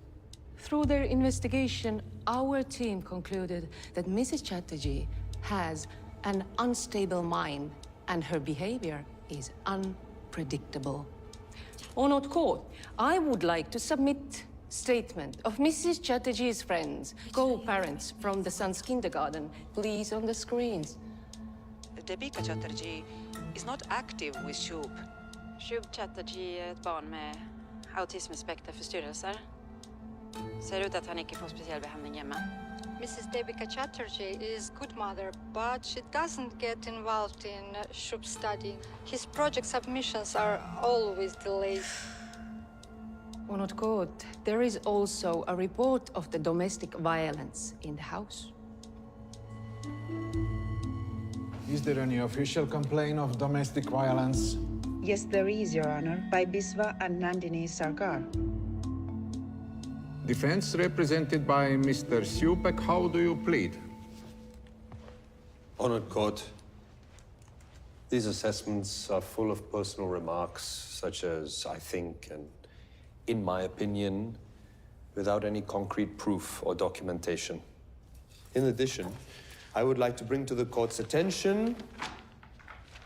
Through their investigation, our team concluded that Mrs. Chatterjee has an unstable mind and her behavior is unpredictable. Honored Court, I would like to submit statement of Mrs. Chatterjee's friends, co-parents from the son's kindergarten, please on the screens. Devika Chatterjee is not active with Shub. Shub Chatterjee är ett barn med autismspektraförstyrrelser. Ser ut att han inte får speciell behandling hemma. Mrs. Devika Chatterjee is good mother, but she doesn't get involved in Shub's study. His project submissions are always delayed. Honored Court, there is also a report of the domestic violence in the house. Is there any official complaint of domestic violence? Yes, there is, Your Honor, by Biswa and Nandini Sarkar. Defense represented by Mr. Sjupek, how do you plead? Honored Court, these assessments are full of personal remarks, such as I think and in my opinion, without any concrete proof or documentation. In addition, I would like to bring to the court's attention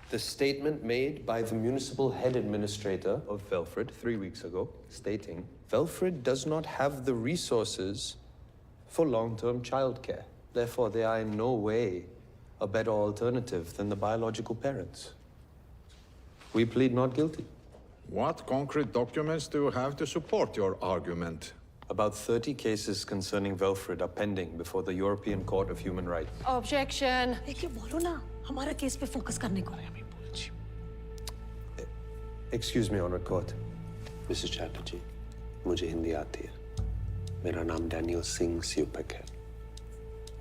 the statement made by the municipal head administrator of Velfred 3 weeks ago, stating, Velfred does not have the resources for long-term childcare. Therefore, they are in no way a better alternative than the biological parents. We plead not guilty. What concrete documents do you have to support your argument? About 30 cases concerning Velfred are pending before the European Court of Human Rights. Objection. देखिए बोलो ना हमारा case पे focus करने को। Excuse me, Honored Court. Mrs. Chatterjee, मुझे हिंदी आती है. मेरा नाम डैनियल सिंह स्यूपेक है.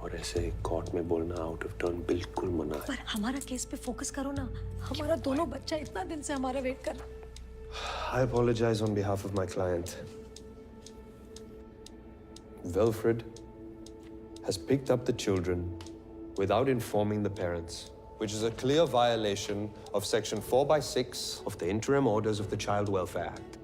और ऐसे कोर्ट में बोलना आउट ऑफ टर्न बिल्कुल मना है. पर हमारा केस पे फोकस करो ना. हमारा दोनों बच्चा इतना दिन से हमारा वेट कर रहा. I apologize on behalf of my client. Velfred has picked up the children without informing the parents which is a clear violation of Section 4/6 of the Interim Orders of the Child Welfare Act.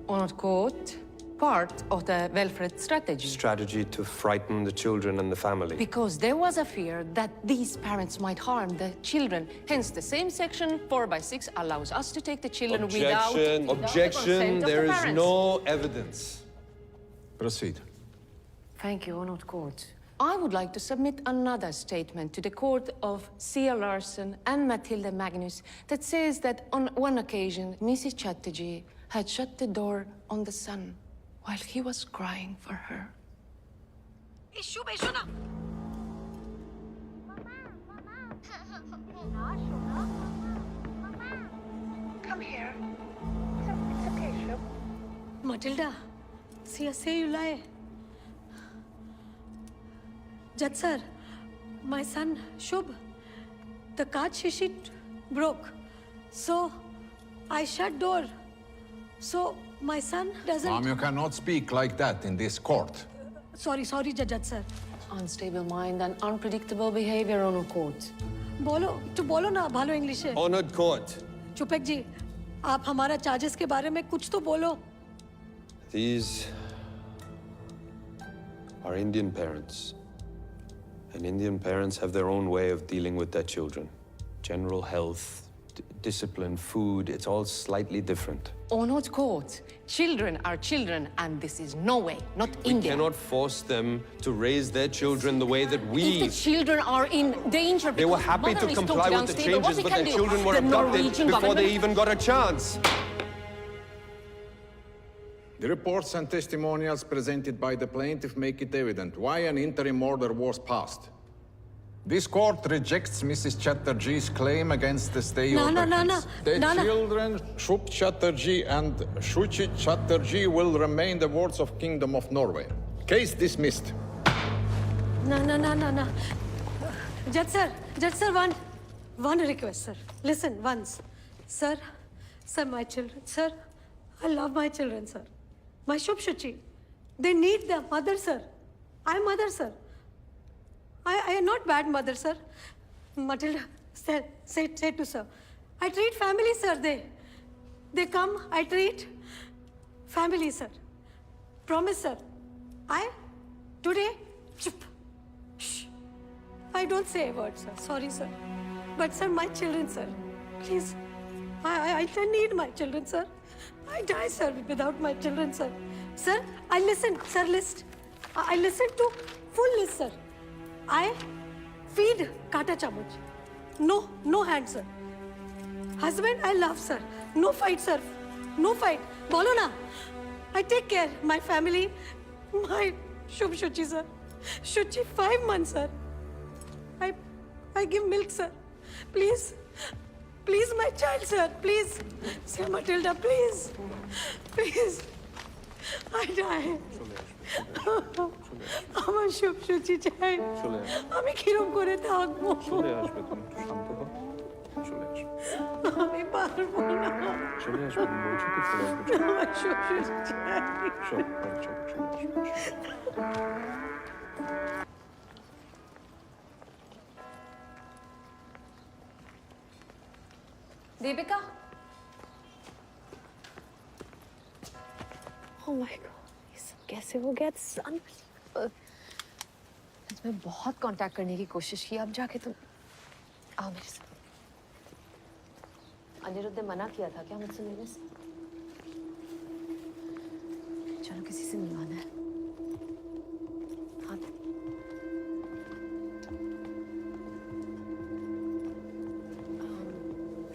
Honored Court, part of the welfare strategy. Strategy to frighten the children and the family. Because there was a fear that these parents might harm the children. Hence, the same section 4/6 allows us to take the children without the Objection. consent of There the is parents. no evidence. Proceed. Thank you, Honored Court. I would like to submit another statement to the court of Sia Larson and Matilda Magnus that says that on one occasion, Mrs. Chatterjee had shut the door on the son while he was crying for her. Come here. It's okay, Shub. Matilda, say you lie. Judge sir, my son Shubh, the kaach sheet broke. So I shut door. So my son doesn't... Mom, you cannot speak like that in this court. Sorry, Judge sir. Unstable mind and unpredictable behavior, Honored Court. बोलो ना भालो English है. Honored Court. चुपेक जी, आप हमारा charges के बारे में कुछ तो बोलो. These are Indian parents. And Indian parents have their own way of dealing with their children. General health, discipline, food, it's all slightly different. Honored Court, children are children, and this is Norway, not We India. cannot force them to raise their children the way that we... If the children are in danger, They were because happy mother to is comply totally with the unstable, what changes, we but can their do? children were The abducted Norwegian before they government- even got a chance. The reports and testimonials presented by the plaintiff make it evident why an interim order was passed. This court rejects Mrs. Chatterjee's claim against the stay No, order. no, no, Hence, no. The No, no. children, Shub Chatterjee and Shuchi Chatterjee, will remain the wards of Kingdom of Norway. Case dismissed. No. Judge sir, one request, sir. Listen, once. Sir, my children, sir. I love my children, sir. My Shubh Shuchi. They need their mother, sir. I'm mother, sir. I am not bad mother, sir. Matilda, say to sir. I treat family, sir. They come, I treat family, sir. Promise, sir. Today, chup. Shh. I don't say a word, sir. Sorry, sir. But, sir, my children, sir. Please. I need my children, sir. I die, sir, without my children, sir. Sir, I listen, sir, list. I listen to full list, sir. I feed kata chamuch. No hand, sir. Husband, I love, sir. No fight, sir. No fight. Bolo na. I take care. My family, my Shubh Shuchi, sir. Shuchi, 5 months, sir. I give milk, sir. Please, my child, sir. Please. Sir Matilda, please. I die. আমার সব সুচি চাই আমি কিরম করে থাকবো আমি পারবো না আমার সব সুচি চাই दीपिका Oh my God, ये सब कैसे हो गया? मैं बहुत कांटेक्ट करने की कोशिश की, अब जाके तुम आओ मेरे साथ। अनिरुद्ध ने मना किया था क्या मुझसे मिलने से? चलो किसी से मिलवाना है। हाँ।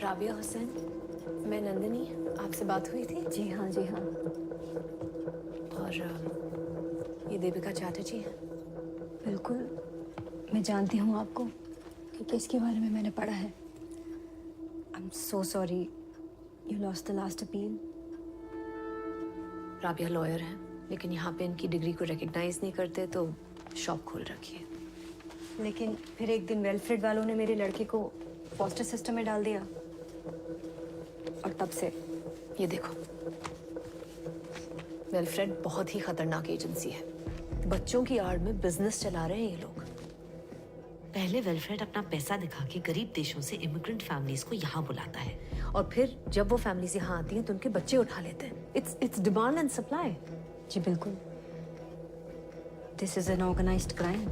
राबिया हुसैन, मैं नंदिनी, आपसे बात हुई थी? जी हाँ। और ये देविका चैटर्जी है। बिल्कुल, मैं जानती हूँ आपको कि किसके बारे में मैंने पढ़ा है। I'm so sorry you lost the last appeal. Rabia lawyer है, लेकिन यहाँ पे इनकी डिग्री को रिकग्नाइज नहीं करते तो शॉप खोल रखी है। लेकिन फिर एक दिन वेलफेड वालों ने मेरे लड़के को फॉस्टर सिस्टम में डाल दिया और तब से ये देखो, वेलफेड बहुत ही खतरनाक एजेंसी है। बच्चों की आड़ में बिजनेस चला रहे हैं ये लोग। पहले वेलफेयर अपना पैसा दिखा के गरीब देशों से इमिग्रेंट फैमिलीज को यहाँ बुलाता है और फिर जब वो फैमिलीज यहाँ आती हैं तो उनके बच्चे उठा लेते हैं। It's demand and supply. जी बिल्कुल, this is an organised crime.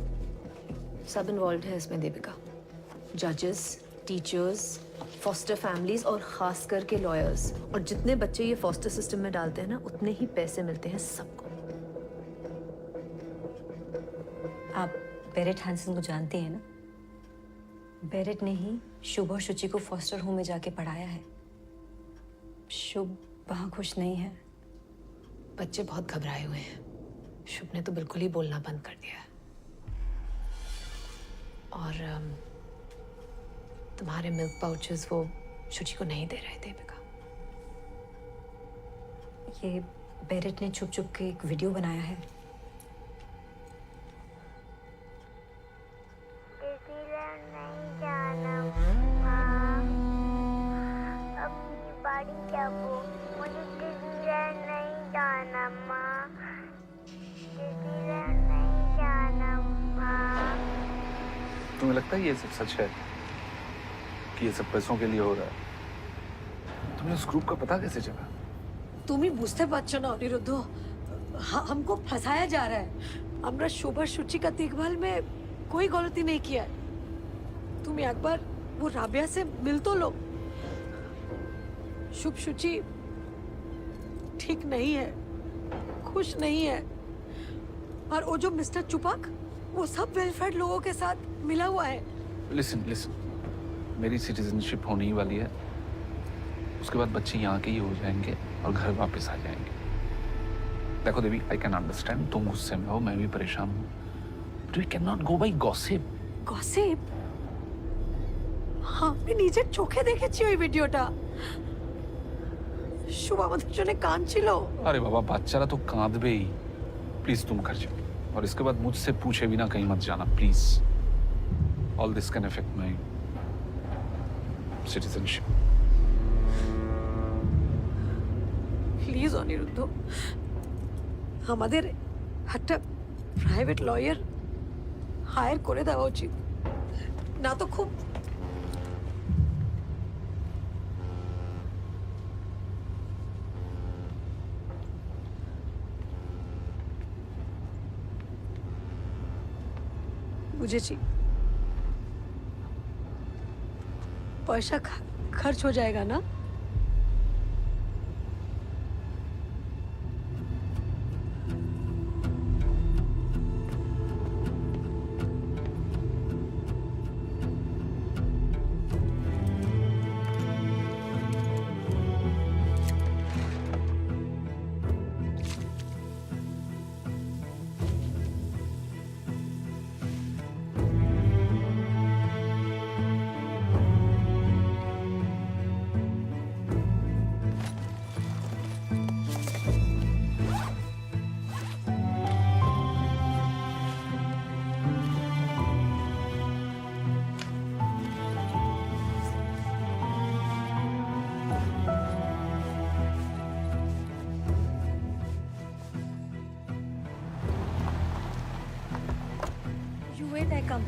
सब इन्वॉल्व है इसमें देविका, जजेस, टीचर्स, फॉस्टर फैमिलीज और खास करके लॉयर्स। और जितने बच्चे ये फॉस्टर सिस्टम में डालते हैं ना, उतने ही पैसे मिलते हैं सबको। आप बेरेट हैंसन को जानते हैं ना? बेरेट ने ही शुभ और शुचि को फॉस्टर होम में जाके पढ़ाया है। शुभ वहाँ खुश नहीं है। बच्चे बहुत घबराए हुए हैं। शुभ ने तो बिल्कुल ही बोलना बंद कर दिया है। और तुम्हारे मिल्क पाउचेस वो शुचि को नहीं दे रहे देविका। ये बेरेट ने छुप छुप के एक वीडियो बनाया है। तुम्हें लगता है ये सब सच है कि ये सब पैसों के लिए हो रहा है? तुम्हें उस ग्रुप का पता कैसे चला? तुम ही बुझते पाচ্ছ ना अनिरुद्धो, हमको फंसाया जा रहा है। हमरा शुभ और शुचि का देखभाल में कोई गलती नहीं किया है। तुम एक बार वो राबिया से मिल तो लो। शुभ शुचि ठीक नहीं है, खुश नहीं है। और वो जो मिस्टर चुपाक, वो सब वेलफेयर लोगों के साथ मिला हुआ है। लिसन, मेरी सिटीजनशिप होने ही वाली है। उसके बाद बच्चे यहाँ के ही हो जाएंगे और घर वापस आ जाएंगे। देखो देवी, आई कैन अंडरस्टैंड तुम गुस्से में हो, मैं भी परेशान हूँ, but we can not go by gossip. Gossip? हाँ, मैं नीचे चोखे देखेছি ওই ভিডিওটা। শুভ আমাদের জন্য কাঁদছিল। अरे बाबा, बाच्चारा तो कांदबे ही। प्लीज तुम घर जाओ और इसके बाद मुझसे पूछे बिना कहीं मत जाना, please. All this can affect my citizenship. Please Aniruddha, আমাদের একটা প্রাইভেট লয়ার হায়ার করে দেওয়া উচিত, না তো খুব বুঝেছি। पैसा खर्च हो जाएगा ना? You wait, I come.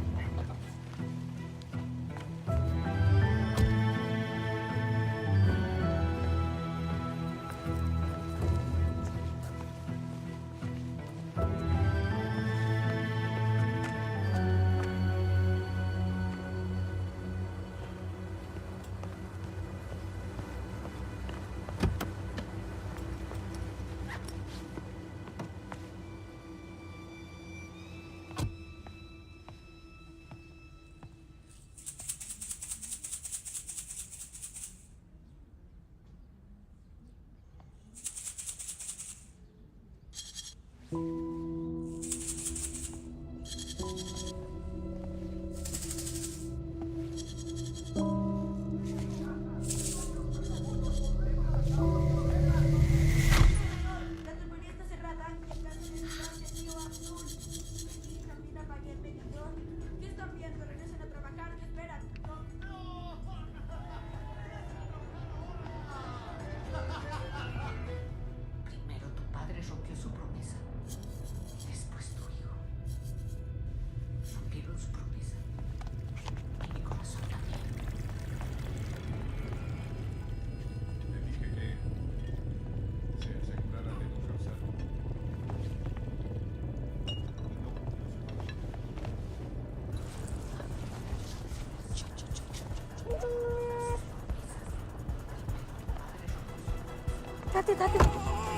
That's it.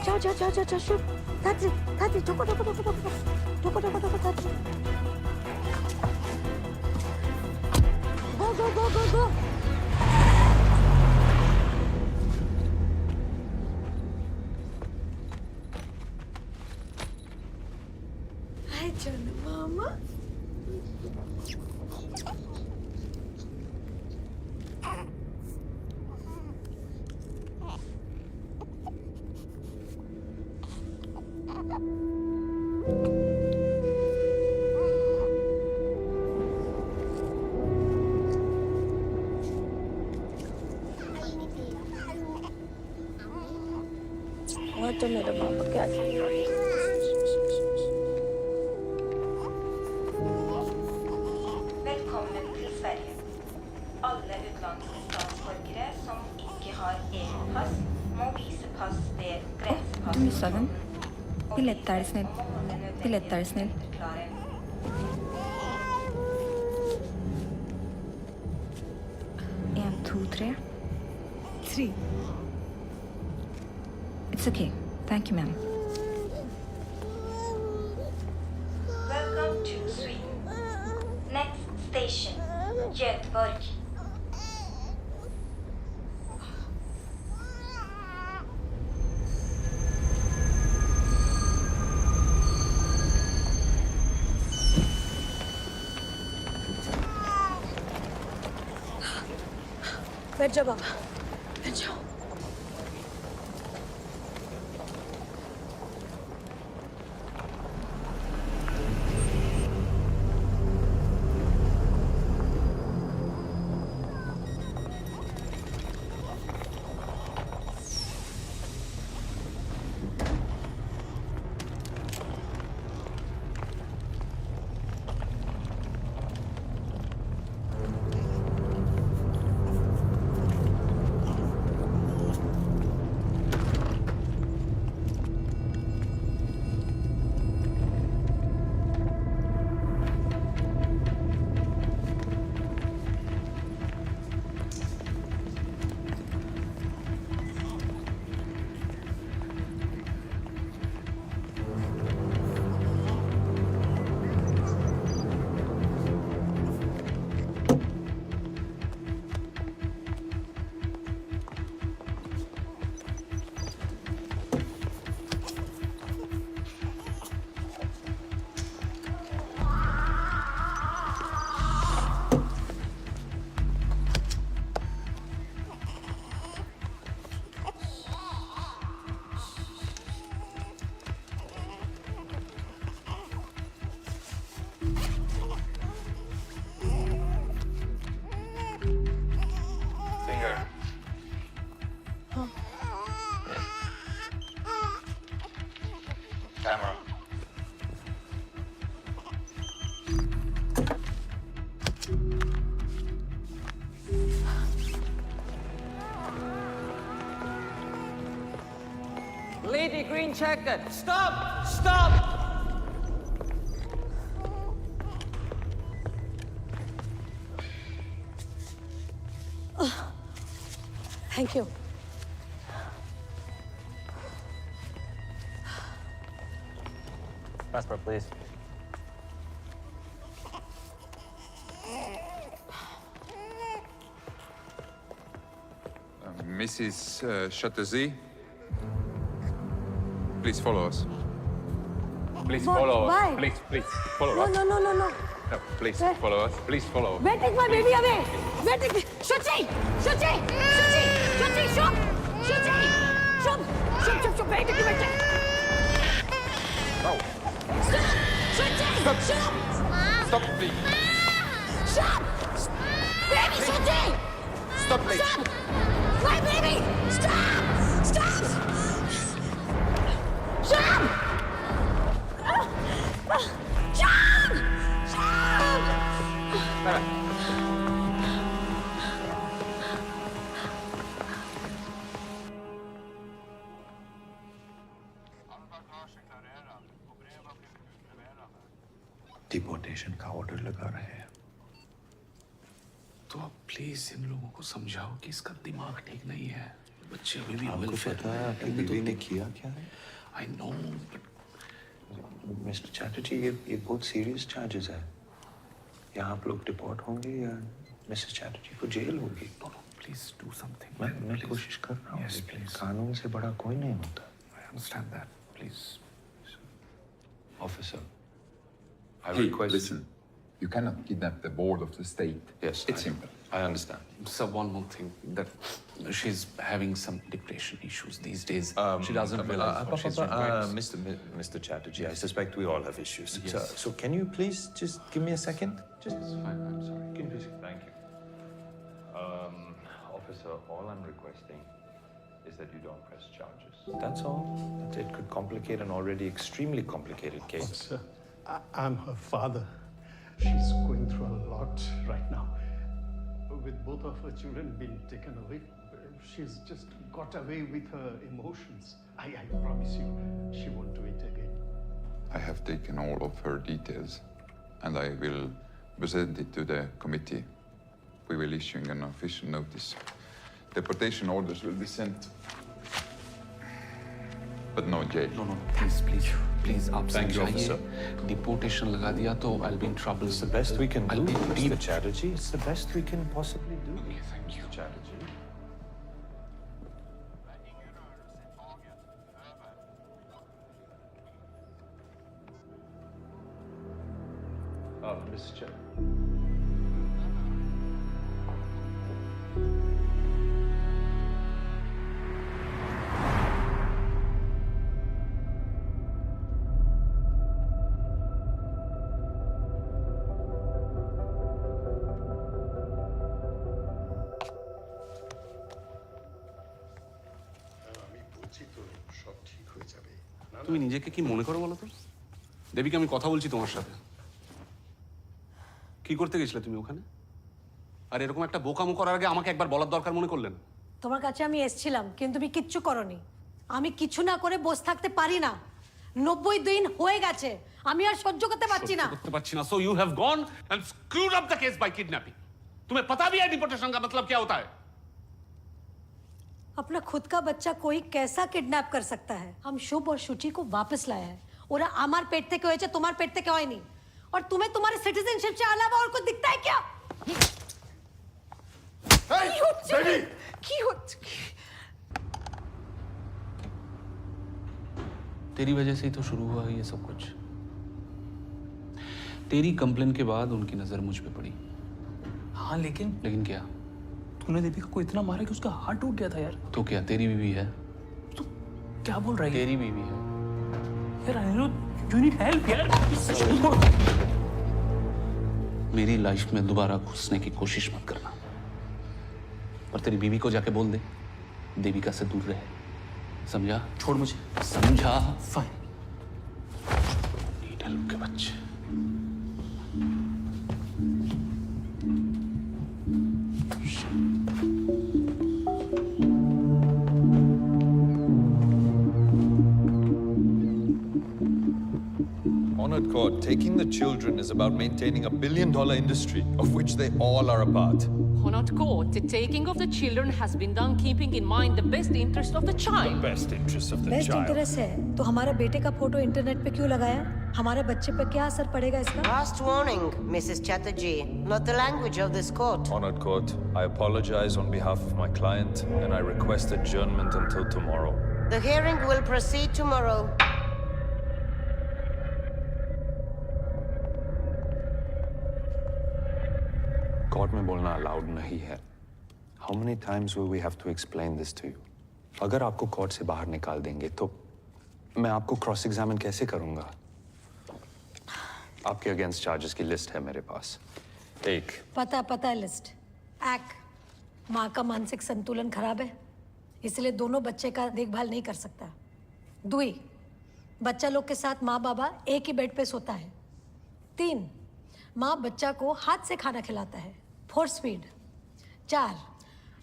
Ciao. Shoot. That's it. Choko. That's it. Go. Hi, John, Mama. तो मेरा पापा क्या Velkommen til Sverige. Alle utenlandske statsborgere som ikke har EU-pass, må vise pass ved grensepass. Du mista den. Billett, er snill. Billett, er snill. 1, 2, 3. 3. It's okay. Thank you, ma'am. Welcome to Sweden. Next station, Göteborg. बैठ जाओ बाबा, बैठ जाओ। Camera. Lady green jacket, stop! Thank you. Passport, please. Mrs. Chatterjee, please follow us. Please What? follow us. Why? Please follow us. No. No, please Where? follow us. Please follow. Where take my baby away? Where take me? Shuchi! Shut! Where take me? No. Stop, please. Stop! Baby, Shuchi! Stop, please. Stop! My baby! Stop! Stop! Deportation का order लगा रहे हैं तो आप please इन लोगों को समझाओ कि इसका दिमाग ठीक नहीं है। बच्चे अभी भी आपको पता है आपकी बीवी ने किया क्या है? I know but mister Chatterjee, ये बहुत सीरियस चार्जेस है। यहाँ आप लोग डिपोर्ट होंगे या मिसेस चैटर्जी को जेल होगी? Please do something. मैं कोशिश कर रहा हूँ। Yes, please. कानून से बड़ा कोई नहीं होता। I understand that, please. Officer, I Hey, request... listen. You cannot kidnap the board of the state. Yes, It's simple. I understand. Sir, one more thing, that she's having some depression issues these days. She doesn't realize what she's doing. Right? Mr. Chatterjee, I suspect we all have issues. Yes. So can you please just give me a second? Just Fine, I'm sorry. give me a second. Thank you. Officer, all I'm requesting is that you don't press charges. That's all. It could complicate an already extremely complicated case. Sir, I'm her father. She's going through a lot right now. With both of her children being taken away, she's just got away with her emotions. I promise you, she won't do it again. I have taken all of her details and I will present it to the committee. We will issue an official notice. Deportation orders will be sent. But no jail. No, please, आप Thank you, समझाइए। officer. Deportation लगा दिया तो I'll be in trouble. It's the best we can I'll do, be Mr. Chatterjee. It's the best we can possibly do. Okay, thank you. Mr. Chatterjee. Mr. Chatterjee. তুমি নিজেকে কি মনে করো বলো তো? দেবীকে আমি কথা বলছি তোমার সাথে। কি করতে গেছিলে তুমি ওখানে? আর এরকম একটা বোকামো করার আগে আমাকে একবার বলার দরকার মনে করলেন? তোমার কাছে আমি এসেছিলাম কিন্তু তুমি কিচ্ছু করনি। আমি কিছু না করে বসে থাকতে পারি না। 90 দিন হয়ে গেছে, আমি আর সহ্য করতে পারছি না। করতে পারছি না। So you have gone and screwed up the case by kidnapping. तुम्हें पता भी है डिपोर्टेशन का मतलब क्या होता है? अपना खुद का बच्चा कोई कैसा किडनैप कर सकता है? हम शुभ और शुचि को वापस लाया है। ওরা আমার পেট থেকে হয়েছে, তোমার পেট থেকে হয়নি। और तुम्हें तुम्हारे सिटीजनशिप से अलावा और कुछ दिखता है क्या? तेरी वजह से ही तो शुरू हुआ ये सब कुछ। तेरी कंप्लेन के बाद उनकी नजर मुझ पे पड़ी। हाँ लेकिन क्या? तूने दीपिका को इतना मारा कि उसका हार्ट टूट गया था यार। तो क्या तेरी बीवी है? तू क्या बोल रहा है? तेरी बीवी है यार अनिरुद्ध, you need help यार। मेरी लाइफ में दोबारा घुसने की कोशिश मत करना। और तेरी बीवी को जाके बोल दे देविका से दूर रहे। समझा? छोड़ मुझे। समझा? फाइन। नीड हेल्प के बच्चे। Honored court, taking the children is about maintaining a billion-dollar industry of which they all are a part. Honored court, the taking of the children has been done keeping in mind the best interest of the child. The best interest of the best child. Interest है तो हमारे बेटे का photo internet पे क्यों लगाया? हमारे बच्चे पे क्या असर पड़ेगा इसका? Last warning, Mrs. Chatterjee. Not the language of this court. Honored court, I apologize on behalf of my client and I request adjournment until tomorrow. The hearing will proceed tomorrow. Court में बोलना allowed नहीं है। How many times will we have to explain this to you? अगर आपको court से बाहर निकाल देंगे तो मैं आपको क्रॉस एग्जामिन कैसे करूंगा? आपके अगेंस्ट चार्जेस की लिस्ट है मेरे पास। एक, पता है लिस्ट। एक, माँ का मानसिक संतुलन खराब है, इसलिए दोनों बच्चे का देखभाल नहीं कर सकता। दुई, बच्चा लोग के साथ माँ बाबा एक ही बेड पे सोता है। 3, माँ बच्चा को हाथ से खाना खिलाता है, फोर्स फीड। 4,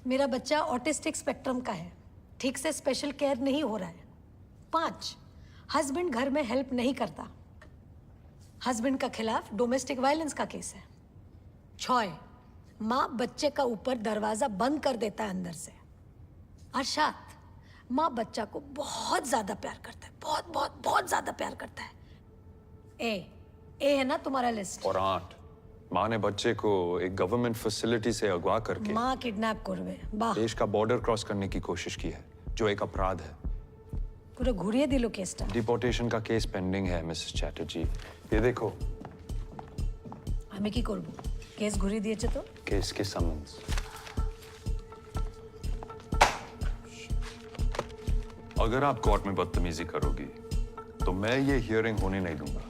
मेरा बच्चा ऑटिस्टिक स्पेक्ट्रम का है, ठीक से स्पेशल केयर नहीं हो रहा है। 5, हस्बैंड घर में हेल्प नहीं करता, हस्बैंड का खिलाफ डोमेस्टिक वायलेंस का केस है। 6, माँ बच्चे का ऊपर दरवाजा बंद कर देता है अंदर से। अरशद, माँ बच्चा को बहुत ज्यादा प्यार करता है, बहुत बहुत बहुत ज्यादा प्यार करता है। ए है ना तुम्हारा लिस्ट। और आंट, माँ ने बच्चे को एक गवर्नमेंट फैसिलिटी से अगवा करके माँ किडनैप करवे बाह देश का बॉर्डर क्रॉस करने की कोशिश की है, जो एक अपराध है। पूरा घुरिए दिलो केसटा। डिपोर्टेशन का केस पेंडिंग है मिसेस चैटर्जी। ये देखो। हमें की करबो? केस घुरी दिएছে तो? केस के समन्स। अगर आप कोर्ट में बदतमीजी करोगी तो मैं ये हियरिंग होने नहीं दूंगा।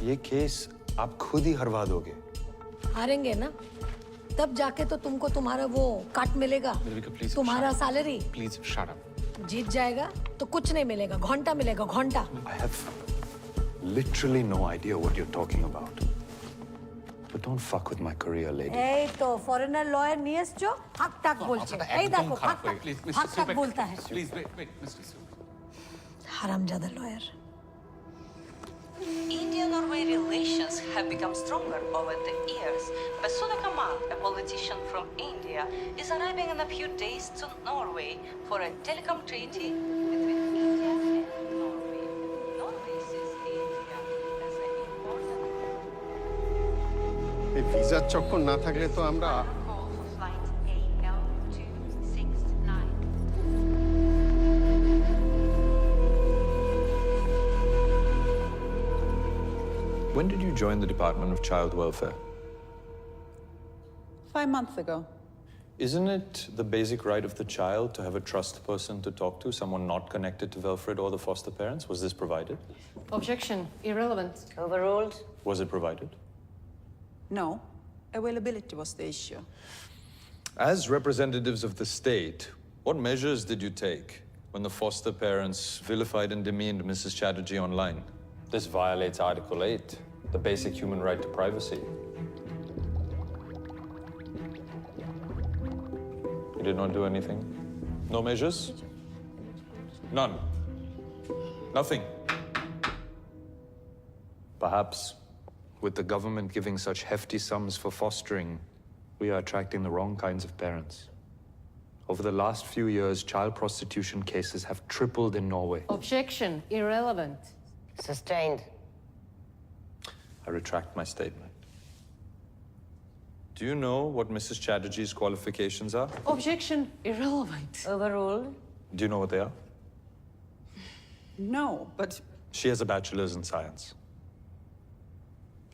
ये केस आप खुद ही हरवा दोगे। हारेंगे ना, तब जाके तो तुमको तुम्हारा वो काट मिलेगा, प्लीज तुम्हारा सैलरी। Please shut up. जीत जाएगा तो कुछ नहीं मिलेगा, घंटा मिलेगा, घंटा। I have literally no idea what you're talking about. But don't fuck with my career, lady. এই তো ফরেনার লয়ার নিয়ে এসছো, হাক টাক বলছে। এই দেখো হাক টাক बोलता है। Please wait, Mr. Silva. হারামজাদা lawyer. India-Norway relations have become stronger over the years. Basudha Kamal, a politician from India, is arriving in a few days to Norway for a telecom treaty between India and Norway. Norway sees India as an important এই ভিসার চক্কর না থাকলে তো আমরা call for flight AL269. When did you join the Department of Child Welfare? 5 months ago. Isn't it the basic right of the child to have a trust person to talk to, someone not connected to Wilfred or the foster parents? Was this provided? Objection. Irrelevant. Overruled. Was it provided? No. Availability was the issue. As representatives of the state, what measures did you take when the foster parents vilified and demeaned Mrs. Chatterjee online? This violates Article 8, the basic human right to privacy. You did not do anything? No measures? None? Nothing? Perhaps, with the government giving such hefty sums for fostering, we are attracting the wrong kinds of parents. Over the last few years, child prostitution cases have tripled in Norway. Objection. Irrelevant. Sustained. I retract my statement. Do you know what Mrs. Chatterjee's qualifications are? Objection. Irrelevant. Overruled. Do you know what they are? No, but She has a bachelor's in science.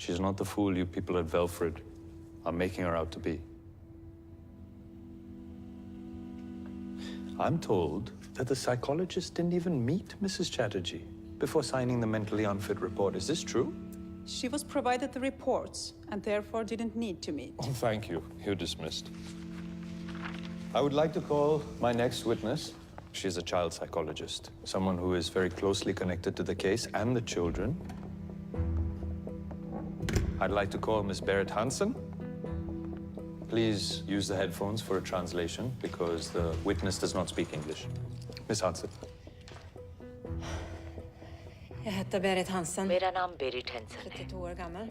She's not the fool you people at Velfred are making her out to be. I'm told that the psychologist didn't even meet Mrs. Chatterjee before signing the mentally unfit report. Is this true? she was provided the reports and therefore didn't need to meet. Oh, thank you. You're dismissed. I would like to call my next witness. She's a child psychologist, someone who is very closely connected to the case and the children. I'd like to call Miss Berit Hansen. Please use the headphones for a translation because the witness does not speak English. Miss Hansen. Jag heter Berit Hansen. मेरा नाम Beirut Hansen है। 32 år gammal.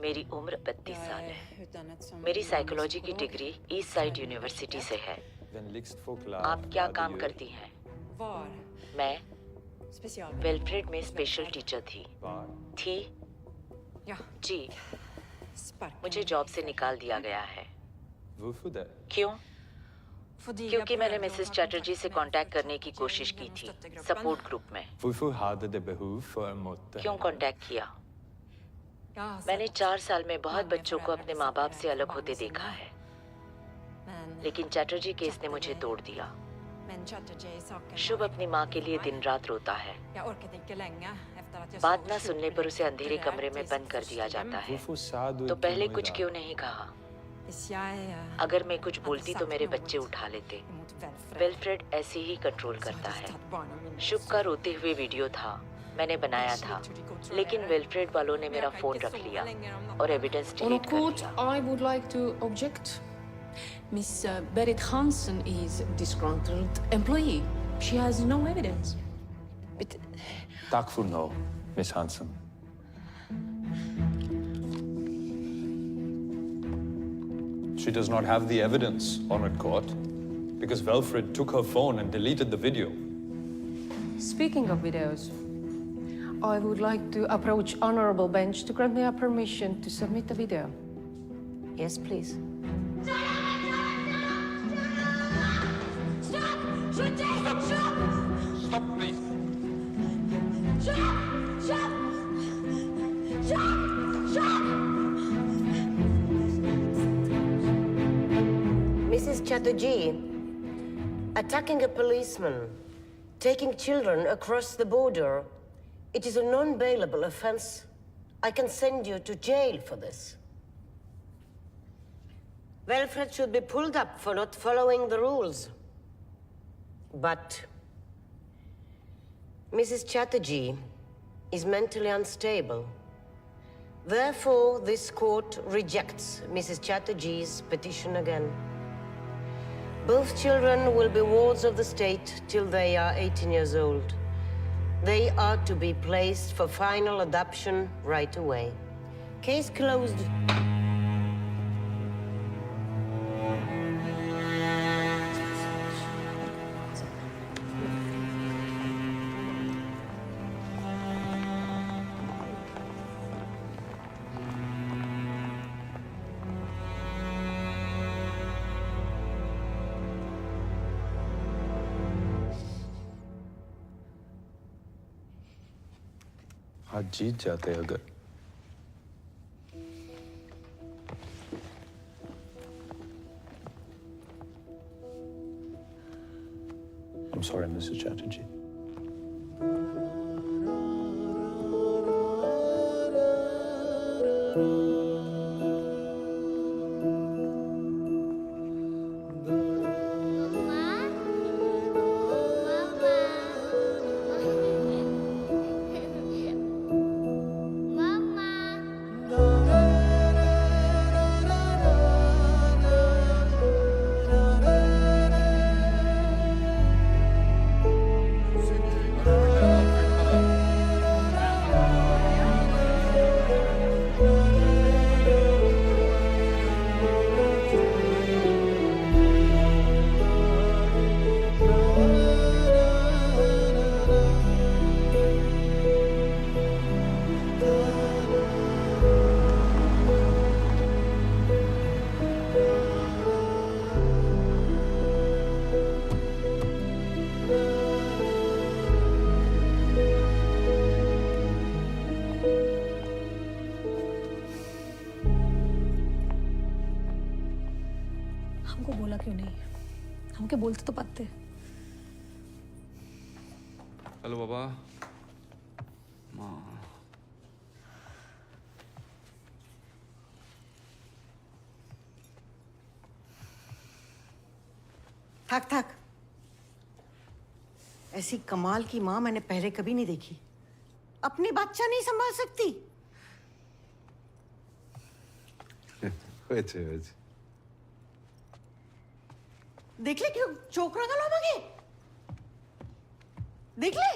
मेरी उम्र 32 Jag साल är है। utbildad som मेरी psychology की degree east side university से है। आप क्या काम करती हैं? Var? मैं Special. वेलफ्रेड में स्पेशल टीचर थी। Ja. जी, Sparken. मुझे जॉब से निकाल दिया गया है। क्यों? क्योंकि मैंने मिसेस चैटर्जी से कांटेक्ट करने की कोशिश की थी सपोर्ट ग्रुप में। क्यों कांटेक्ट किया? मैंने 4 साल में बहुत बच्चों को अपने माँ बाप से अलग होते देखा है, लेकिन चैटर्जी केस ने मुझे तोड़ दिया। Men Chatterjee saken. शुभ अपनी माँ के लिए दिन रात रोता है। Jag orkade inte länge efter att jag बात såg न सुनने पर उसे अंधेरे कमरे में बंद कर दिया जाता है। तो पहले कुछ क्यों नहीं कहा? Hvis jag अगर मैं कुछ बोलती तो मेरे बच्चे उठा लेते। वेलफ्रेड ऐसे ही कंट्रोल करता है। शुभ का रोते हुए वीडियो था, मैंने बनाया था, लेकिन वेलफ्रेड वालों ने मेरा फोन रख लिया और एविडेंस On डिलीट कर court, दिया। I would like to object. Miss Berit Hansen is disgruntled employee. She has no evidence. Tack för no, Miss Hansen. She does not have the evidence, Honored Court, because Wilfred took her phone and deleted the video. Speaking of videos, I would like to approach Honorable Bench to grant me a permission to submit a video. Yes, please. Stop, please. Mrs. Chatterjee, attacking a policeman, taking children across the border, it is a non-bailable offense. I can send you to jail for this. Wilfred should be pulled up for not following the rules. But Mrs. Chatterjee is mentally unstable. Therefore, this court rejects Mrs. Chatterjee's petition again. Both children will be wards of the state till they are 18 years old. They are to be placed for final adoption right away. Case closed. आज जीत जाते अगर। I'm sorry, Mrs. Chatterjee. हमको बोला क्यों नहीं? हमके बोलते तो पाते। हेलो बाबा। माँ। थक थक। ऐसी कमाल की माँ मैंने पहले कभी नहीं देखी। अपनी बच्चा नहीं संभाल सकती। देख ले क्यों चोकरा गला मगे। देख ले।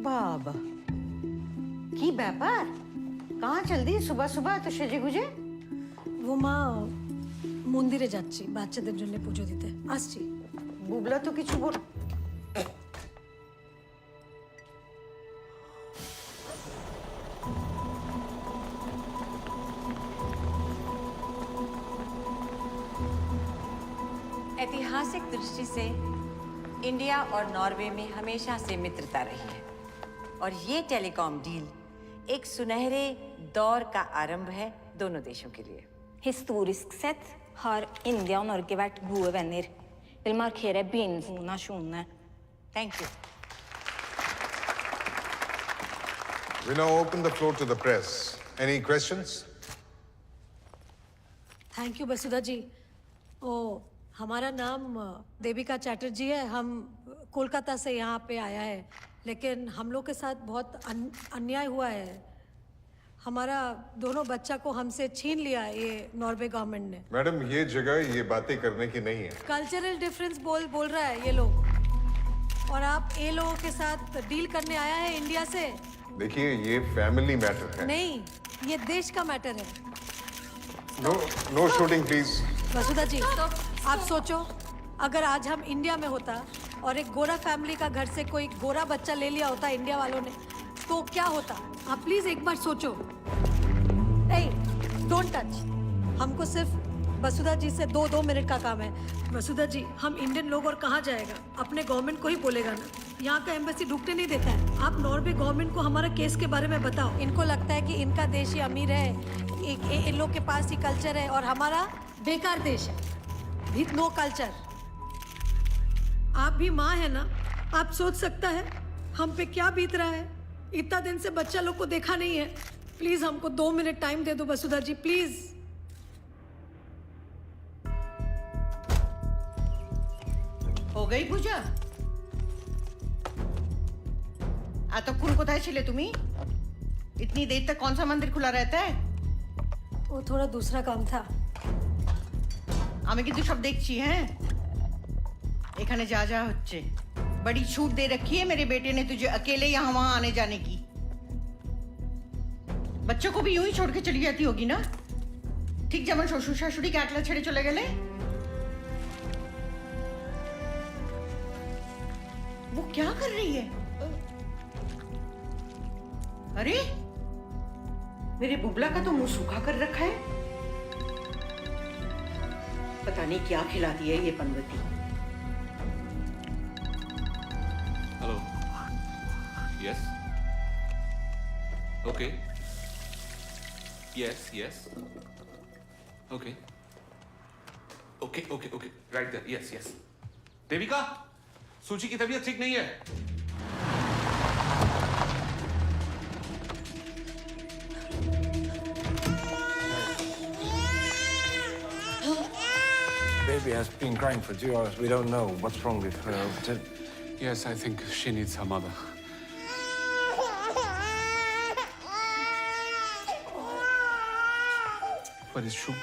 বাবা কি ব্যাপার কাহা চল দি সুবহ সুবহ তো সেজে গুজে वो माँ মন্দিরে যাচ্ছি বাচ্চাদের জন্য পুজো দিতে আসছি। বুবলা তো কিছু বল ऐतिहासिक दृष्टि से इंडिया और नॉर्वे में हमेशा से मित्रता रही है और ये टेलीकॉम डील एक सुनहरे दौर का आरंभ है दोनों देशों के लिए. Historiskt sett har India och Norge varit gode vänner. Vill markera begynnelsen av nasjonene. Thank you. We now open the floor to the press. Any questions? Thank you Vasudha ji. ओ हमारा नाम देविका चैटर्जी है. हम कोलकाता से यहाँ पे आया है, लेकिन हम लोग के साथ बहुत अन्याय हुआ है. हमारा दोनों बच्चा को हमसे छीन लिया ये नॉर्वे गवर्नमेंट ने. मैडम, ये जगह ये बातें करने की नहीं है. कल्चरल डिफरेंस बोल रहा है ये लोग, और आप ये लोगों के साथ डील करने आया है इंडिया से. देखिए, ये फैमिली मैटर है. नहीं, ये देश का मैटर है. No shooting please. Vasudha ji, आप सोचो, अगर आज हम इंडिया में होता और एक गोरा फैमिली का घर से कोई गोरा बच्चा ले लिया होता इंडिया वालों ने, तो क्या होता? आप प्लीज एक बार सोचो. Don't touch. हमको सिर्फ वसुधा जी से दो मिनट का काम है. वसुधा जी, हम इंडियन लोग और कहाँ जाएगा? अपने गवर्नमेंट को ही बोलेगा ना. यहाँ का एम्बेसी ढुकने नहीं देता है. आप नॉर्वे गवर्नमेंट को हमारा केस के बारे में बताओ. इनको लगता है कि इनका देश ही अमीर है, इन लोग के पास ही कल्चर है, और हमारा बेकार देश है, विथ नो कल्चर. आप भी माँ है ना, आप सोच सकता है हम पे क्या बीत रहा है. इतना दिन से बच्चा लोग को देखा नहीं है. प्लीज हमको 2 मिनट टाइम दे दो वसुधा जी, प्लीज. हो गई पूजा? आता कुल कोथाय छिले तुम्ही? इतनी देर तक कौन सा मंदिर खुला रहता है? वो थोड़ा दूसरा काम था. আমি কিন্তু সব দেখছি. হ্যাঁ, এখানে যা যা হচ্ছে, बड़ी छूट दे रखी है मेरे बेटे ने तुझे अकेले यहाँ वहां आने जाने की. बच्चों को भी यूं ही छोड़ के चली जाती होगी ना, ठीक যেমন শ্বশুর শাশুড়ি একলা ছেড়ে চলে গেলে. वो क्या कर रही है? अरे, मेरे बुबला का तो मुंह सूखा कर रखा है. पता नहीं क्या खिलाती है ये पनवती. Hello. Yes. Okay. Yes. Okay. Okay. Right there. Yes. Devika, Suchi की तबीयत ठीक नहीं है. Baby has been crying for 2 hours. We don't know what's wrong with her. Yes, I think she needs her mother. Where is Shub?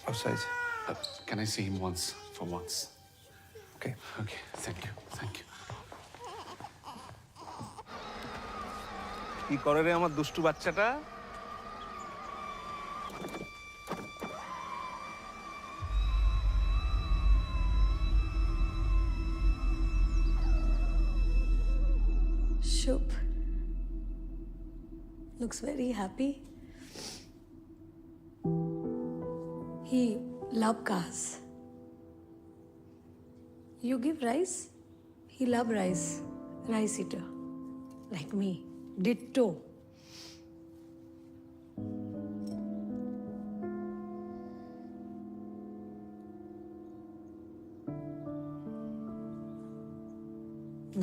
Outside. Can I see him once? For once. Okay. Thank you. কি করে রে আমার দুষ্টু বাচ্চাটা? Shub looks very happy. He loves cars. You give rice, he loves rice. Rice eater, like me. Ditto.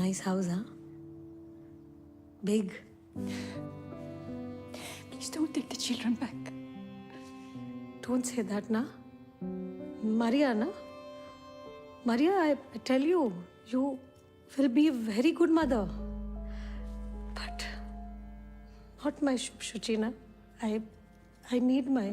Nice house, huh? Big. Please don't take the children back. Don't say that, na. Maria, na. Maria, I tell you, you will be a very good mother. But not my Shuchi, na. I need my...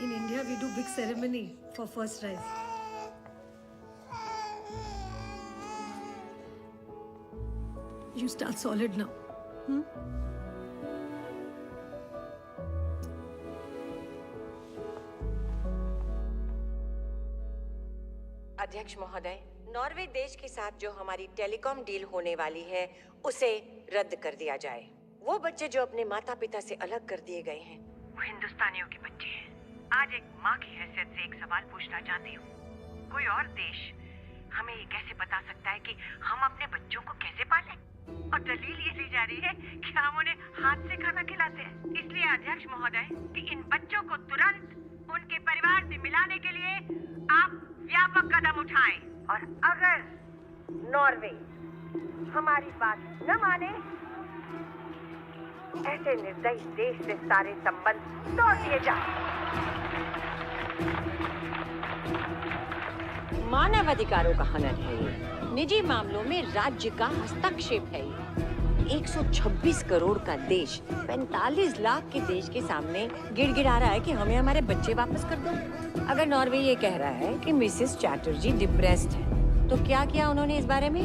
In India, we do big ceremony for first rice. You start solid now. अध्यक्ष महोदय, Norway देश के साथ जो हमारी telecom deal होने वाली है उसे रद्द कर दिया जाए। वो बच्चे जो अपने माता पिता से अलग कर दिए गए हैं, वो हिंदुस्तानियों के बच्चे हैं। आज एक माँ की हैसियत से एक सवाल पूछना चाहती हूँ। कोई और देश हमें ये कैसे बता सकता है कि हम अपने बच्चों को कैसे पालें? और दलील ये दी जा रही है कि हम उन्हें हाथ से खाना खिलाते हैं। इसलिए अध्यक्ष महोदय कि इन बच्चों को तुरंत उनके परिवार से मिलाने के लिए आप व्यापक कदम उठाएं। और अगर नॉर्वे हमारी बात न माने, ऐसे निर्दयी देश से सारे संबंध तोड़ दिए जाएं। मानव अधिकारों का हनन है ये। निजी मामलों में राज्य का हस्तक्षेप है ये। 126 करोड़ का देश 45 लाख के देश के सामने गिड़गिड़ा रहा है कि हमें हमारे बच्चे वापस कर दो। अगर नॉर्वे ये कह रहा है कि मिसेस चैटर्जी डिप्रेस्ड है, तो क्या किया उन्होंने इस बारे में?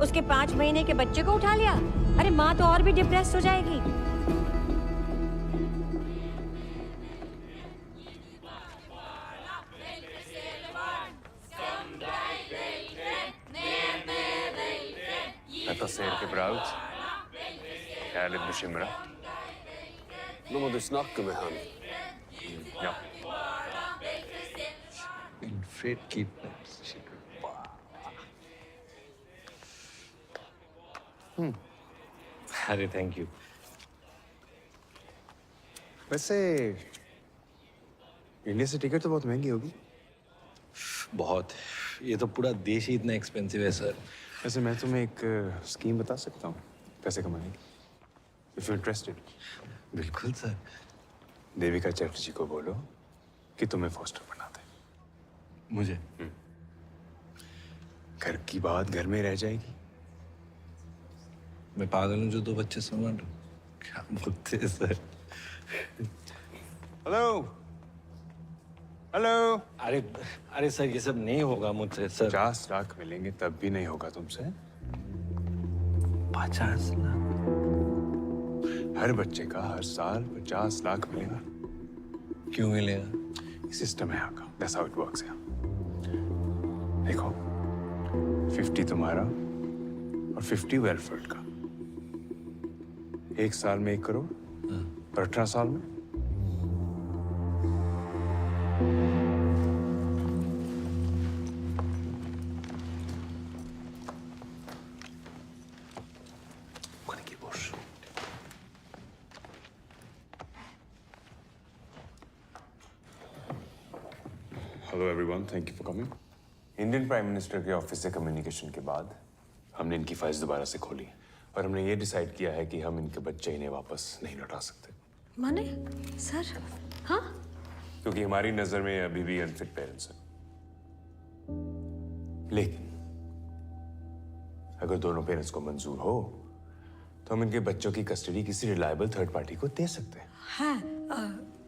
उसके 5 महीने के बच्चे को उठा लिया? अरे माँ तो और भी डिप्रेस्ड हो जाएगी। Detta ser ikke bra ut. Jeg er litt bekymret. Nå må du snakke med han. Ja. Wilfred, keep that secret. अरे थैंक यू। वैसे इंडिया से टिकट तो बहुत महंगी होगी। बहुत। ये तो पूरा देश ही इतना एक्सपेंसिव है सर। वैसे मैं तुम्हें एक स्कीम बता सकता हूँ पैसे कमाने की, इफ यू इंटरेस्टेड। बिल्कुल सर। देविका चैटर्जी को बोलो कि तुम्हें फॉस्टर बना दे। मुझे? घर की बात घर में रह जाएगी। मैं पागल हूँ जो 2 बच्चे संभाल लूं? क्या बोलते हैं सर? Hello hello. अरे सर ये सब नहीं होगा मुझसे सर। 50 लाख मिलेंगे तब भी नहीं होगा तुमसे। 50 लाख? हर बच्चे का हर साल 50 लाख मिलेगा। क्यों मिलेगा? सिस्टम है यहाँ का। That's how it works यहाँ। देखो 50 तुम्हारा और 50 वेलफेयर का। 1 साल में 1 करोड़ और 18 साल में hello everyone, thank you for coming. Indian prime minister के ऑफिस से कम्युनिकेशन के बाद हमने इनकी फाइल्स दोबारा से खोली और हमने ये डिसाइड किया है कि हम इनके बच्चे इन्हें वापस नहीं लौटा सकते। माने सर? हाँ, क्योंकि हमारी नजर में अभी भी अनफिट पेरेंट्स हैं। लेकिन अगर दोनों पेरेंट्स को मंजूर हो तो हम इनके बच्चों की कस्टडी किसी रिलायबल थर्ड पार्टी को दे सकते हैं। हाँ,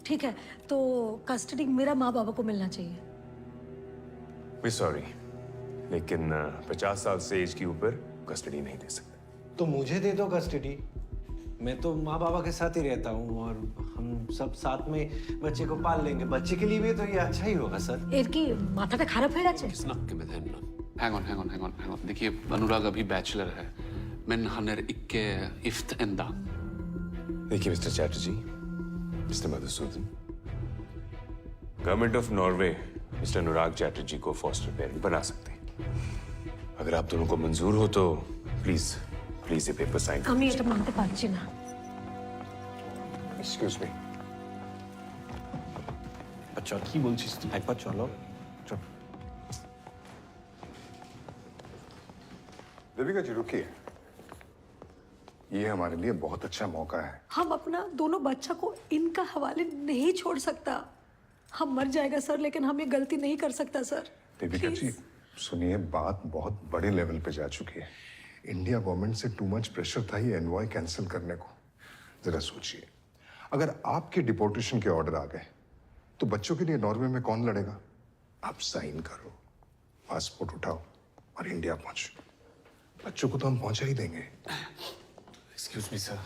ठीक है। तो कस्टडी मेरा माँ बाबा को मिलना चाहिए। वी सॉरी, लेकिन 50 साल से एज के ऊपर कस्टडी नहीं दे सकते। तो मुझे दे दो कस्टडी। मैं तो माँ बाबा के साथ ही रहता हूँ और हम सब साथ में बच्चे को पाल लेंगे। बच्चे के लिए भी तो ये अच्छा ही होगा सर। इनकी माथा पे खारा फेड़ा चाहिए। Hang on. देखिए अनुराग अभी बैचलर है। Men han är icke gift ända. देखिए mister Chatterjee, mister Madhusudan, government of Norway mister Anurag Chatterjee को फॉस्टर पेरेंट बना सकते हैं। अगर आप दोनों को मंजूर हो तो प्लीज ये पेपर साइन कर আমি এটা মানতে পারছি না। Excuse me. अच्छा কি বলছিস তুই? একবার চলো। চল। देविका जी रुकिए, ये हमारे लिए बहुत अच्छा मौका है। हम अपना दोनों बच्चा को इनका हवाले नहीं छोड़ सकता। हम मर जाएगा सर, लेकिन हम ये गलती नहीं कर सकता सर। देविका जी सुनिए, बात बहुत बड़े लेवल पे जा चुकी है। इंडिया गवर्नमेंट से टू मच प्रेशर था ये एनवॉय कैंसिल करने को। जरा सोचिए, अगर आपके डिपोर्टेशन के ऑर्डर आ गए तो बच्चों के लिए नॉर्वे में कौन लड़ेगा? आप साइन करो, पासपोर्ट उठाओ और इंडिया पहुंचो। बच्चों को तो हम पहुंचा ही देंगे। Excuse me sir,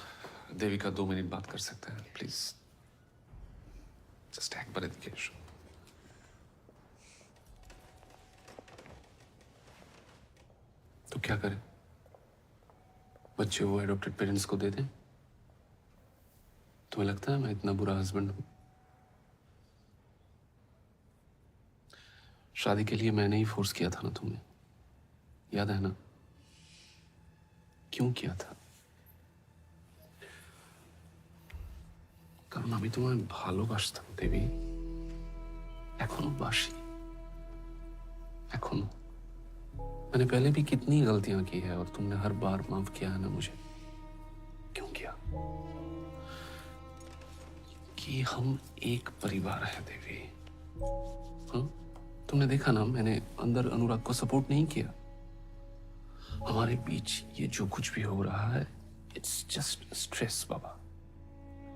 Devika 2 minute बात कर सकते हैं प्लीज? जस्ट एक बार एजुकेशन। तो क्या करें? बच्चे वो एडॉप्टेड पेरेंट्स को दे दें? तुम्हें लगता है मैं इतना बुरा हस्बैंड हूं? शादी के लिए मैंने ही फोर्स किया था ना तुम्हें, याद है ना? क्यों किया था? কারণ আমি তোমায় ভালোবাসতাম দেবী, এখনো বাসি, এখনো। मैंने पहले भी कितनी गलतियां की है और तुमने हर बार माफ किया है ना मुझे। क्यों किया? कि हम एक परिवार है देवी। हाँ? तुमने देखा ना, मैंने अंदर अनुराग को सपोर्ट नहीं किया। हमारे बीच ये जो कुछ भी हो रहा है, इट्स जस्ट स्ट्रेस बाबा।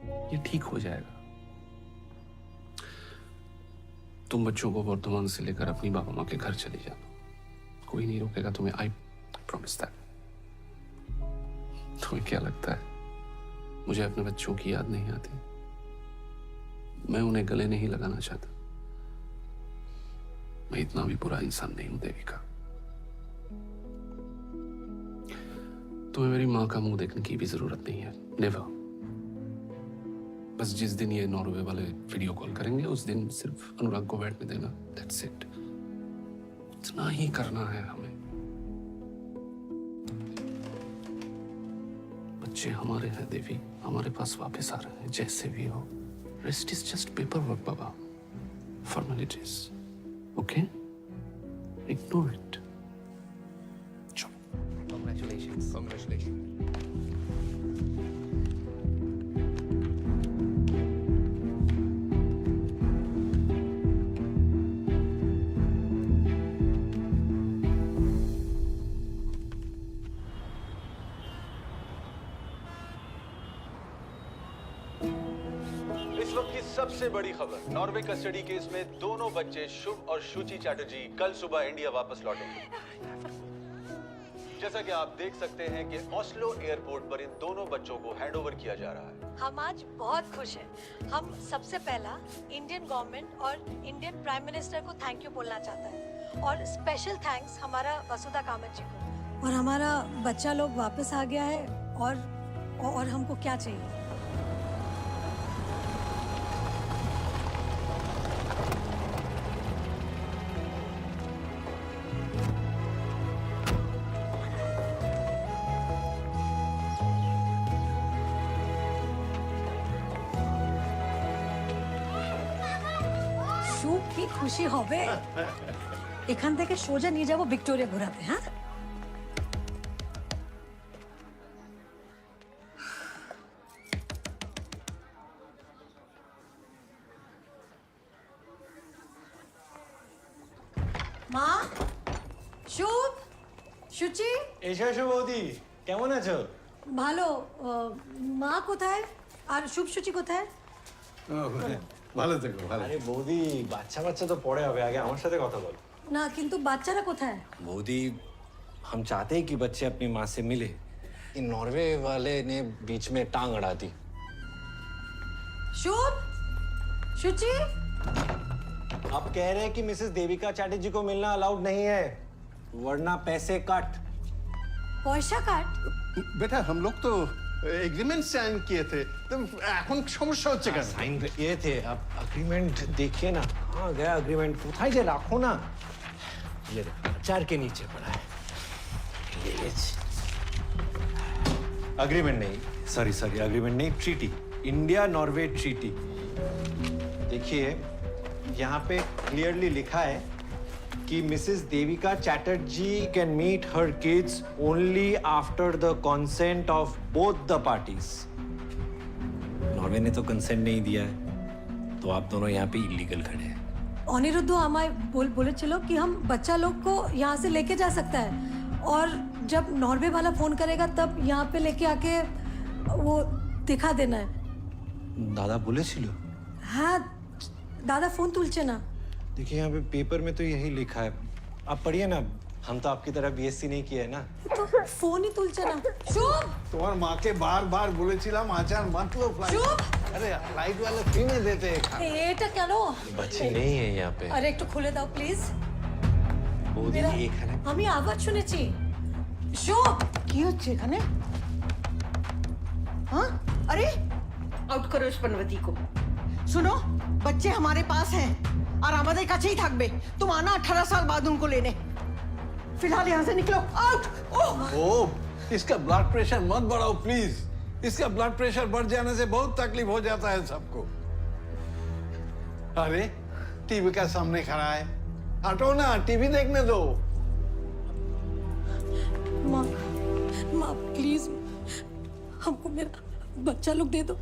ये ठीक हो जाएगा। तुम बच्चों को वर्धमान से लेकर अपनी बाबा माँ के घर चली जाना, कोई नहीं रोकेगा तुम्हें। I promise that. तुम्हें क्या लगता है मुझे अपने बच्चों की याद नहीं आती? मैं उन्हें गले नहीं लगाना चाहता। मैं इतना भी बुरा इंसान नहीं हूं देविका। तुम्हें मेरी माँ का मुंह देखने की भी जरूरत नहीं है, नेवर। बस जिस दिन ये नॉर्वे वाले वीडियो कॉल करेंगे उस दिन सिर्फ अनुराग को बैठने देना, दैट्स इट। इतना ही करना है हमें। बच्चे हमारे हैं देवी, हमारे पास वापस आ रहे हैं जैसे भी हो। Rest is just paper work Baba, formalities, okay? Ignore it. Congratulations. Congratulations. इस वक्त की सबसे बड़ी खबर, नॉर्वे कस्टडी केस में दोनों बच्चे शुभ और शुचि चैटर्जी कल सुबह इंडिया वापस लौटेंगे। जैसा कि आप देख सकते हैं कि ऑस्लो एयरपोर्ट पर इन दोनों बच्चों को हैंडओवर किया जा रहा है। हम आज बहुत खुश हैं। हम सबसे पहला इंडियन गवर्नमेंट और इंडियन प्राइम मिनिस्टर को थैंक यू बोलना चाहता है, और स्पेशल थैंक्स हमारा वसुधा कामत जी को। और हमारा बच्चा लोग वापस आ गया है, और हमको क्या चाहिए? কি খুশি হবে এখান থেকে সোজা নিয়ে যাব ভিক্টোরিয়া ঘোরাতে। হ্যাঁ, মা, শুভ, সুচি। এসো এসো বৌদি, কেমন আছো? ভালো। মা কোথায় আর শুভ সুচি কোথায়? ভালো থেকো, ভালো। আরে বৌদি, বাচ্চা বাচ্চা তো পরে হবে, আগে আমার সাথে কথা বল। না, কিন্তু বাচ্চারা কোথায়? मोदी, हम चाहते हैं कि बच्चे अपनी माँ से मिले। इन नॉर्वे वाले ने बीच में टांग अड़ा दी। शुभ, शुचि। आप कह रहे हैं कि मिसेस देविका चैटर्जी को मिलना अलाउड नहीं है, वरना पैसे कट। पैसा कट? बेटा, हम लोग तो एग्रीमेंट साइन किए थे, तो এখন সমস্যা হচ্ছে কেন? साइन किए थे, आप एग्रीमेंट देखिए ना, कहाँ गया एग्रीमेंट? उठाई जे रखो ना, ये चार के नीचे पड़ा है। एग्रीमेंट नहीं, सॉरी एग्रीमेंट नहीं, ट्रीटी, इंडिया नॉर्वे ट्रीटी। देखिए, यहाँ पे क्लियरली लिखा है कि Mrs Devika Chatterjee can meet her kids only after the consent of both the parties. Norway ने तो कंसेंट नहीं दिया है, तो आप दोनों यहाँ पे इलीगल खड़े हैं। अनिरुद्ध हमारे बोले कि हम बच्चा लोग को यहाँ से लेके जा सकता है, और जब नॉर्वे वाला फोन करेगा तब यहाँ पे लेके आके वो दिखा देना है। दादा बोले छिलो? हाँ, दादा फोन तुलचे ना। देखिए, यहाँ पे पेपर में तो यही लिखा है, आप पढ़िए ना। हम तो आपकी तरह बीएससी नहीं किया है ना। तो फोन ही तुलचे ना। शुभ, তোমার মাকে বারবার বলেছিলাম আচার মাত্র ফ্লাইট। शुभ, আরে ফ্লাইট वाले কিনে দিতে। এটা কেন? बच्चे नहीं है यहाँ पे। আরে একটু খুলে দাও প্লিজ। বৌদি, মেরা- এখানে আমি আওয়াজ শুনেছি। शुभ কি হচ্ছে এখানে? हाँ? अरे आउट करो इस पनवती को। सुनो, बच्चे हमारे पास हैं और आमादेर काछेई थाकबे। तुम आना 18 साल बाद उनको लेने। फिलहाल यहाँ से निकलो। आउट। ओह, इसका ब्लड प्रेशर मत बढ़ाओ प्लीज। इसका ब्लड प्रेशर बढ़ जाने से बहुत तकलीफ हो जाता है सबको। अरे टीवी का सामने खड़ा है, हटो ना, टीवी देखने दो। माँ, माँ प्लीज हमको मेरा बच्चा लोग दे दो।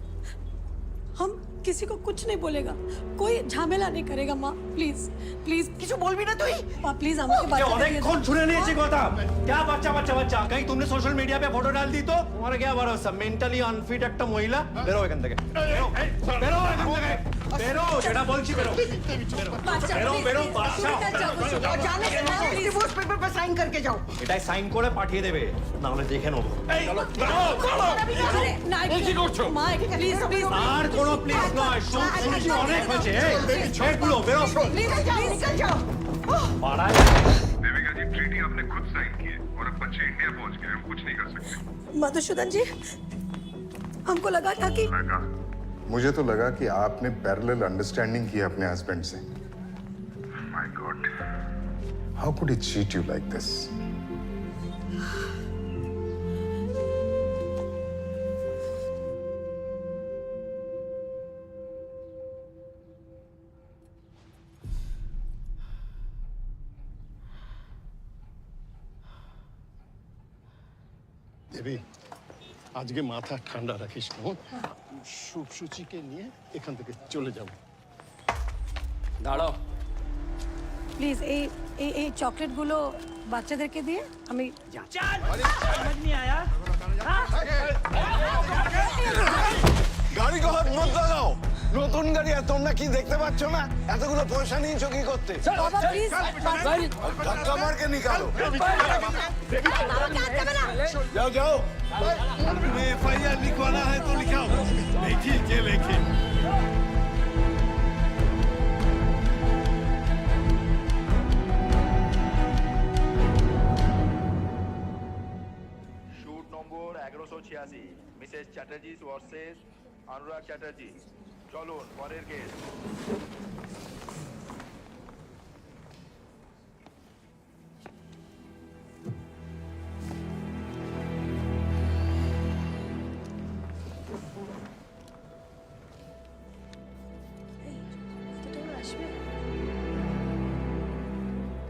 हम किसी को कुछ नहीं बोलेगा, कोई झमेला नहीं करेगा। माँ प्लीज प्लीज কিছু বলবি না তুই? माँ प्लीज আমাকে বাচ্চা অনেকক্ষণ শুনে নিয়েছি কথা। क्या बच्चा बच्चा बच्चा? कहीं तुमने सोशल मीडिया पे फोटो डाल दी तो तुम्हारा क्या भरोसा? मेंटली अनफिट একটা মহিলা। বেরো এখান থেকে, বেরো বেরো এখান থেকে, বেরো, যেটা বলছি বেরো বেরো বেরো। বাচ্চা और जाने से पहले डिवोर्स पेपर पर साइन करके जाओ। এটাই সাইন করে পাঠিয়ে দেবে, না হলে দেখে নেবো। চলো কি করছো? মা প্লিজ প্লিজ আর কোনো প্লিজ নয়, শুনছি অনেক হয়েছে। এই গুলো বেরো, निकल जाओ निकल जाओ। পাড়ায় देविका जी, ट्रीटी आपने खुद साइन की है और अब बच्चे इंडिया पहुंच गए, हम कुछ नहीं कर सकते। मधुसूदन जी, हमको लगा था कि मुझे तो लगा कि आपने पैरेलल अंडरस्टैंडिंग की अपने हस्बैंड से। My god, how could he cheat you like this? Devi, আজকে মাথা ঠান্ডা রাখিস না। শুভসূচিকে নিয়ে এখান থেকে চলে যাব। দাঁড়াও। প্লিজ এই চকলেট গুলো বাচ্চাদেরকে দিয়ে আমি গাড়ি কখন বদলাও? নতুন গাড়ি, আর তোমরা কি দেখতে পাচ্ছ না এতগুলো পয়সা নিয়েছো কি করতে? বাবা প্লিজ धक्का मार के निकालो। जाओ जाओ। एफआईआर लिखवाना है तो लिखाओ। लिखी के लिखी। শুট নম্বর 1186, মিসেস চ্যাটার্জি ভার্সেস অনুরাগ চ্যাটার্জি। চলুন পরের কেস।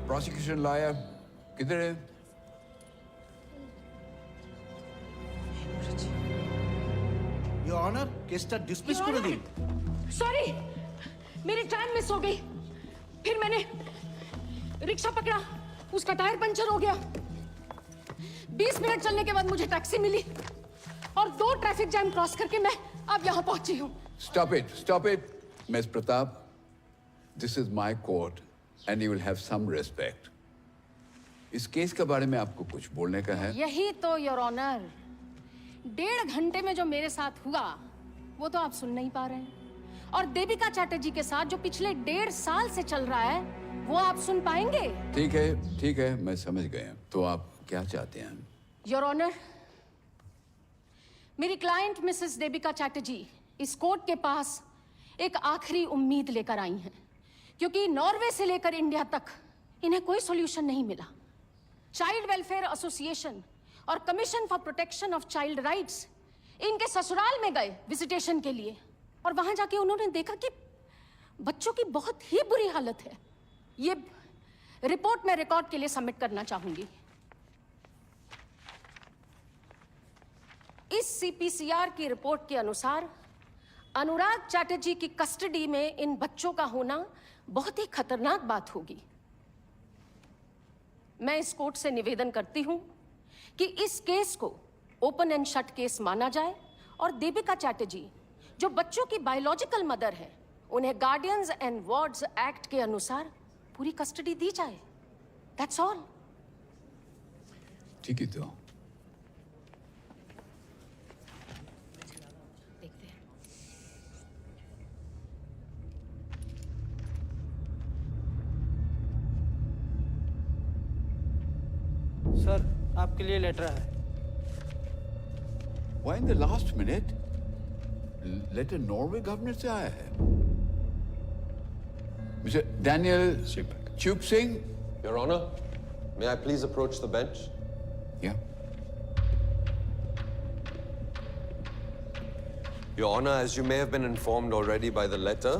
प्रोसिक्यूशन लॉयर किधर है? योर ऑनर, केसটা डिसमिस করে দিন। सॉरी, मेरी ट्रेन मिस हो गई। फिर मैंने रिक्शा पकड़ा, उसका टायर पंचर हो गया। 20 मिनट चलने के बाद मुझे टैक्सी मिली और 2 ट्रैफिक जैम क्रॉस करके मैं अब यहाँ पहुंची हूँ। Stop it, Miss Pratap. This is my court and you will have some respect. इस केस के बारे में आपको कुछ बोलने का है? यही तो योर ऑनर, 1.5 घंटे में जो मेरे साथ हुआ वो तो आप सुन नहीं पा रहे हैं, और देविका चैटर्जी के साथ जो पिछले 1.5 साल से चल रहा है वो आप सुन पाएंगे? ठीक है, मैं समझ गया। तो आप क्या चाहते हैं? योर ऑनर, मेरी क्लाइंट मिसेस देविका चैटर्जी इस कोर्ट के पास एक आखिरी उम्मीद लेकर आई हैं, क्योंकि नॉर्वे से लेकर इंडिया तक इन्हें कोई सॉल्यूशन नहीं मिला। चाइल्ड वेलफेयर एसोसिएशन और commission for protection of child rights इनके ससुराल में गए विजिटेशन के लिए, और वहां जाके उन्होंने देखा कि बच्चों की बहुत ही बुरी हालत है। ये रिपोर्ट मैं रिकॉर्ड के लिए सबमिट करना चाहूंगी। इस सीपीसीआर की रिपोर्ट के अनुसार अनुराग चैटर्जी की कस्टडी में इन बच्चों का होना बहुत ही खतरनाक बात होगी। मैं इस कोर्ट से निवेदन करती हूं कि इस केस को ओपन एंड शट केस माना जाए और देविका चैटर्जी जो बच्चों की बायोलॉजिकल मदर है उन्हें गार्डियंस एंड वार्ड्स एक्ट के अनुसार पूरी कस्टडी दी जाए। That's all. ठीक है तो सर, आपके लिए लेटर है। Why in the last minute? Letter Norway governor से आया है। Mr. Daniel Chup Singh. Your Honor, may I please approach the bench? Yeah. Your Honor, as you may have been informed already by the letter,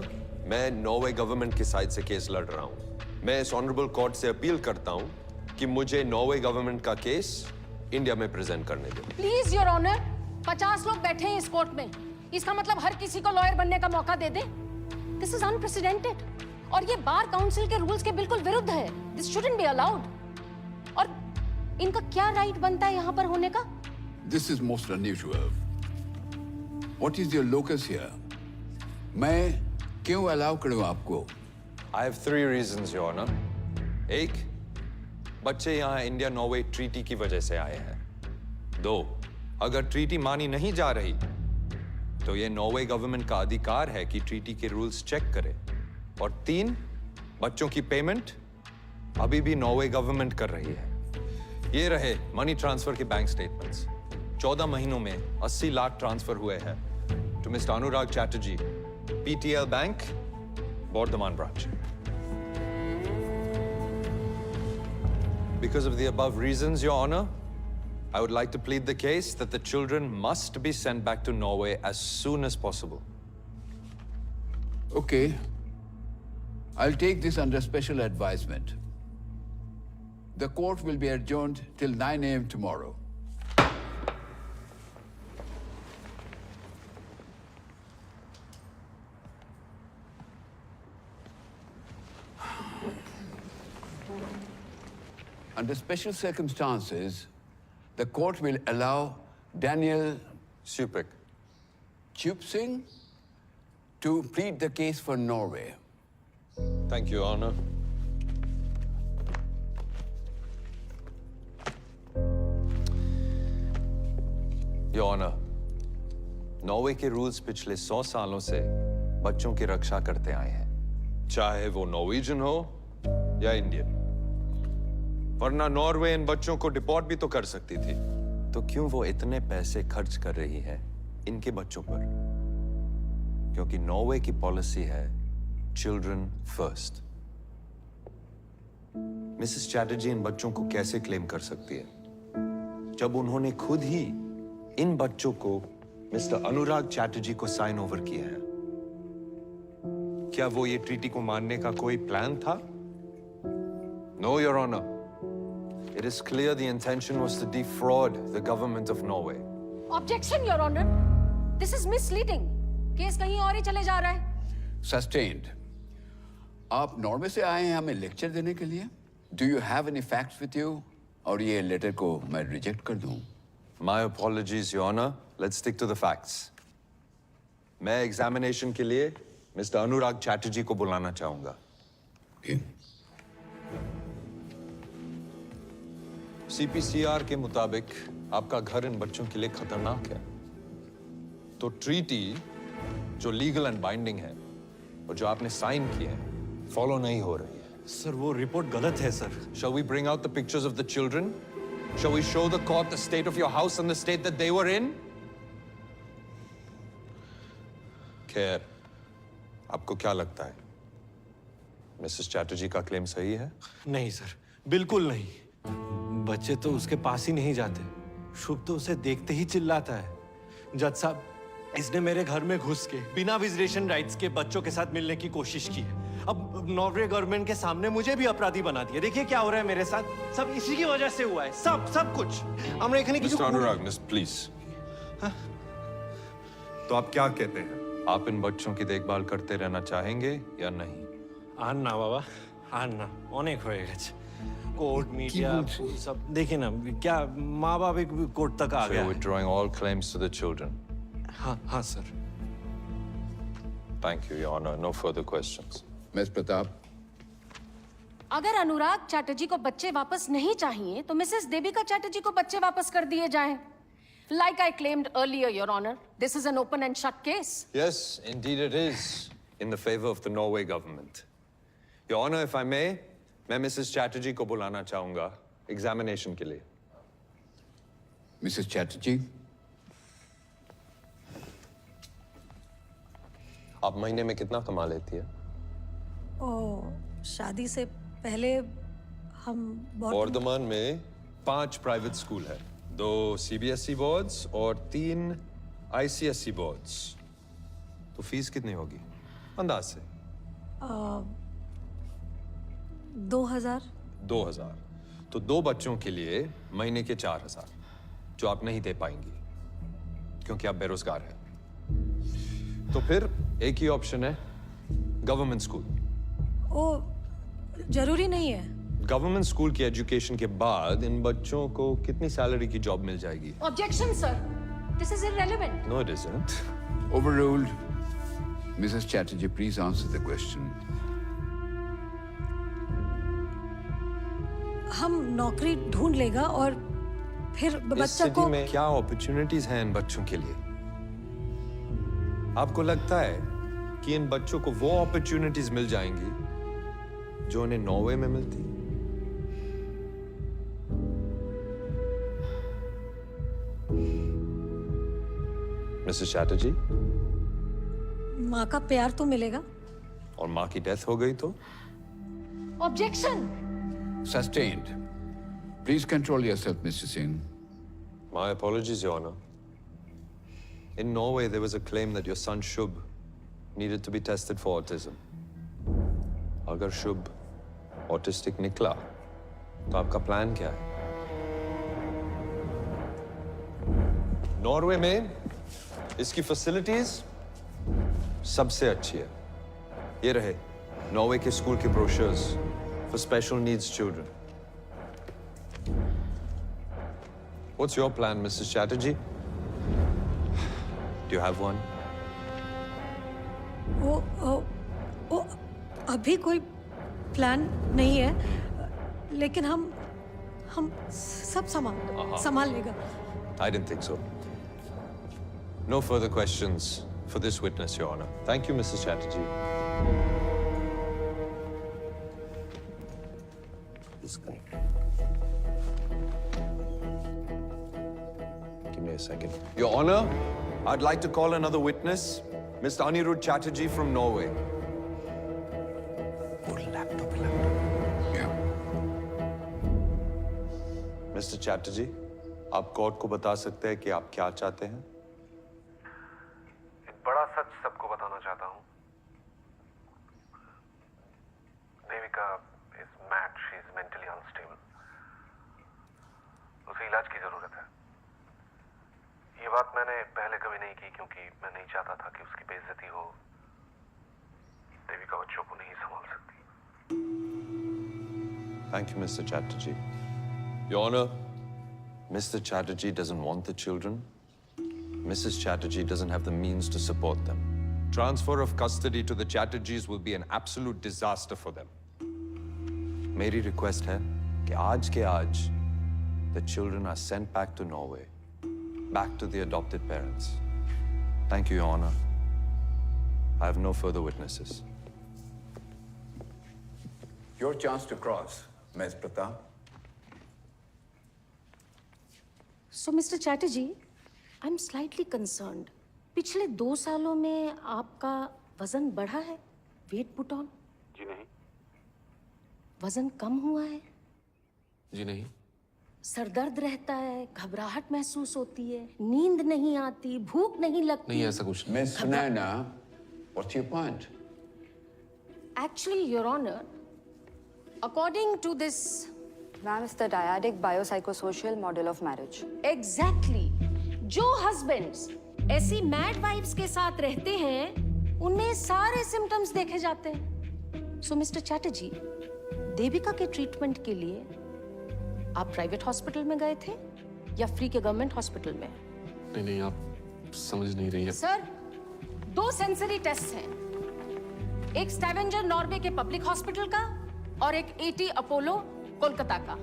मैं Norway government की side से case लड़ रहा हूं। मैं इस ऑनरेबल कोर्ट से appeal करता हूं कि मुझे नॉर्वे गवर्नमेंट का केस इंडिया में प्रेजेंट करने दो। प्लीज योर ऑनर, 50 लोग बैठे हैं इस कोर्ट में। इसका मतलब हर किसी को लॉयर बनने का मौका दे दे। दिस इज अनप्रेसिडेंटेड और ये बार काउंसिल के रूल्स के बिल्कुल विरुद्ध है। This shouldn't be allowed. और इनका क्या राइट बनता है यहाँ पर होने का? This is most unusual. What is your locus here? मैं क्यों अलाउ करूं आपको? I have 3 reasons, Your Honor. 1, बच्चे यहाँ इंडिया नॉर्वे ट्रीटी की वजह से आए हैं। 2, अगर ट्रीटी मानी नहीं जा रही तो ये नॉर्वे गवर्नमेंट का अधिकार है कि ट्रीटी के रूल्स चेक करे। और 3, बच्चों की पेमेंट अभी भी नॉर्वे गवर्नमेंट कर रही है। ये रहे मनी ट्रांसफर के बैंक स्टेटमेंट्स। 14 महीनों में 80 लाख ट्रांसफर हुए हैं to mister Anurag Chatterjee, PTL Bank, Bordhaman branch. Because of the above reasons, Your Honor, I would like to plead the case that the children must be sent back to Norway as soon as possible. Okay. I'll take this under special advisement. The court will be adjourned till 9 a.m. tomorrow. Under special circumstances, the court will allow Daniel Chup Singh to plead the case for Norway. Thank you, Your Honor. Your Honor, Norway के rules पिछले 100 सालों से बच्चों की रक्षा करते आए हैं, चाहे वो नॉर्वेजियन हो या इंडियन। वरना नॉर्वे इन बच्चों को डिपोर्ट भी तो कर सकती थी। तो क्यों वो इतने पैसे खर्च कर रही है इनके बच्चों पर? क्योंकि नॉर्वे की पॉलिसी है चिल्ड्रन फर्स्ट। मिसेस चैटर्जी इन बच्चों को कैसे क्लेम कर सकती है जब उन्होंने खुद ही इन बच्चों को मिस्टर अनुराग चैटर्जी को साइन ओवर किया है? क्या वो ये ट्रीटी को मानने का कोई प्लान था? No, your honour. It is clear the intention was to defraud the government of Norway. Objection, Your Honor. This is misleading. Case कहीं और ही चले जा रहा है। Sustained. आप नॉर्वे से आए हैं हमें लेक्चर देने के लिए? Do you have any facts with you? और ये लेटर को मैं रिजेक्ट कर दूं? My apologies, Your Honor. Let's stick to the facts. मैं एग्जामिनेशन के लिए मिस्टर अनुराग चैटर्जी को बुलाना चाहूंगा। CPCR के मुताबिक आपका घर इन बच्चों के लिए खतरनाक है। तो ट्रीटी जो लीगल एंड बाइंडिंग है और जो आपने साइन की है फॉलो नहीं हो रही है। सर वो रिपोर्ट गलत है sir. Shall we bring out the pictures of the children? Shall we show the court the state of your house and the state that they were in? खैर, आपको क्या लगता है? मिसेस चैटर्जी का क्लेम सही है? नहीं सर, बिल्कुल नहीं। बच्चे तो उसके पास ही नहीं जाते। शुभ तो उसे देखते ही चिल्लाता है। जज साहब, इसने मेरे घर में घुस के बिना विजिटेशन राइट्स के बच्चों के साथ मिलने की कोशिश की है। अब नॉर्वे गवर्नमेंट के सामने मुझे भी अपराधी बना दिया। देखिए क्या हो रहा है मेरे साथ। सब इसी की वजह से हुआ है। सब कुछ। हमने एखने मिस्टर अनुराग, मिस प्लीज। तो आप क्या कहते हैं? आप इन बच्चों की देखभाल करते रहना चाहेंगे या नहीं? आन्ना बाबा, आन्ना अनेक हो गए। कोर्ट मीडिया सब देखिए ना, क्या माँ बाप एक कोर्ट तक आ गया। Withdrawing all claims to the children. हाँ sir. Thank you, Your Honor. No further questions. Miss Pratap, अगर अनुराग चैटर्जी को बच्चे वापस नहीं चाहिए तो मिसेस देविका चैटर्जी को बच्चे वापस कर दिए जाएं। Like I claimed earlier, Your Honor, this is an open and shut case. Yes, indeed it is, in the favor of the Norway government. Your Honor, if I may, मैं मिसेस चैटर्जी को बुलाना चाहूंगा एग्जामिनेशन के लिए। Mrs. Chatterjee, आप महीने में कितना कमा लेती है? शादी से पहले हम वर्धमान में 5 प्राइवेट स्कूल है, 2 CBSE बोर्ड्स और 3 ICSE बोर्ड्स। तो फीस कितनी होगी अंदाज से? 2000। 2000। तो 2 बच्चों के लिए महीने के 4000, जो आप नहीं दे पाएंगी क्योंकि आप बेरोजगार हैं। तो फिर एक ही ऑप्शन है, गवर्नमेंट स्कूल। जरूरी नहीं है। गवर्नमेंट स्कूल की एजुकेशन के बाद इन बच्चों को कितनी सैलरी की जॉब मिल जाएगी? Objection, sir. This is irrelevant. No, it isn't. overruled. Mrs. Chatterjee, please answer the question. हम नौकरी ढूंढ लेगा और फिर इस बच्चा सिटी को में क्या अपॉर्चुनिटीज हैं इन बच्चों के लिए? आपको लगता है कि इन बच्चों को वो अपॉर्चुनिटीज मिल जाएंगी जो उन्हें नॉर्वे में मिलती? मिसेस चैटर्जी, माँ का प्यार तो मिलेगा। और माँ की डेथ हो गई तो? Objection. Sustained. Please control yourself, Mr. Singh. My apologies, Your Honor. In Norway, there was a claim that your son Shubh needed to be tested for autism. अगर शुभ ऑटिस्टिक निकला तो आपका प्लान क्या है? नॉर्वे में इसकी फैसिलिटीज सबसे अच्छी है। ये रहे नॉर्वे के स्कूल के brochures for special needs children. What's your plan, Mrs. Chatterjee? Do you have one? वो अभी कोई प्लान नहीं है, लेकिन हम सब संभाल लेगा। I didn't think so. No further questions for this witness, Your Honor. Thank you, Mrs. Chatterjee. Disconnect. Give me a second. Your Honor, I'd like to call another witness, Mr. Anirudh Chatterjee from Norway. Mr. Chatterjee, आप court को बता सकते हैं कि आप क्या चाहते हैं? एक बड़ा सच सबको बताना चाहता हूँ। Devika is mad, she is mentally unstable. उसे इलाज की जरूरत है। ये बात मैंने पहले कभी नहीं की क्योंकि मैं नहीं चाहता था कि उसकी बेइज्जती हो। देविका बच्चों को नहीं संभाल सकती। Thank you, Mr. Chatterjee. Your Honor, Mr. Chatterjee doesn't want the children. Mrs. Chatterjee doesn't have the means to support them. Transfer of custody to the Chatterjees will be an absolute disaster for them. मेरी request है कि आज के आज the children are sent back to Norway, back to the adopted parents. Thank you, Your Honor. I have no further witnesses. Your chance to cross, Ms. Pratap. So, Mr. Chatterjee, I'm slightly concerned. पिछले 2 सालों में आपका वजन बढ़ा है? Weight put on? जी नहीं। वजन कम हुआ है? जी नहीं। सर दर्द रहता है, घबराहट महसूस होती है, नींद नहीं आती, भूख नहीं लगती? नहीं, ऐसा कुछ नहीं। Miss Nana, what's your point? Actually, Your Honor, according to this Ma'am, it's the dyadic biopsychosocial model of marriage. Exactly. जो husbands ऐसी mad wives के साथ रहते हैं, उनमें सारे symptoms देखे जाते हैं। So, Mr. Chatterjee, देविका के ट्रीटमेंट के लिए आप प्राइवेट हॉस्पिटल में गए थे या फ्री के गवर्नमेंट हॉस्पिटल में? नहीं, आप समझ नहीं रही है। सर, 2 सेंसरी टेस्ट हैं, एक स्टैवेंजर नॉर्वे के पब्लिक हॉस्पिटल का और एक AT अपोलो कोलकाता का।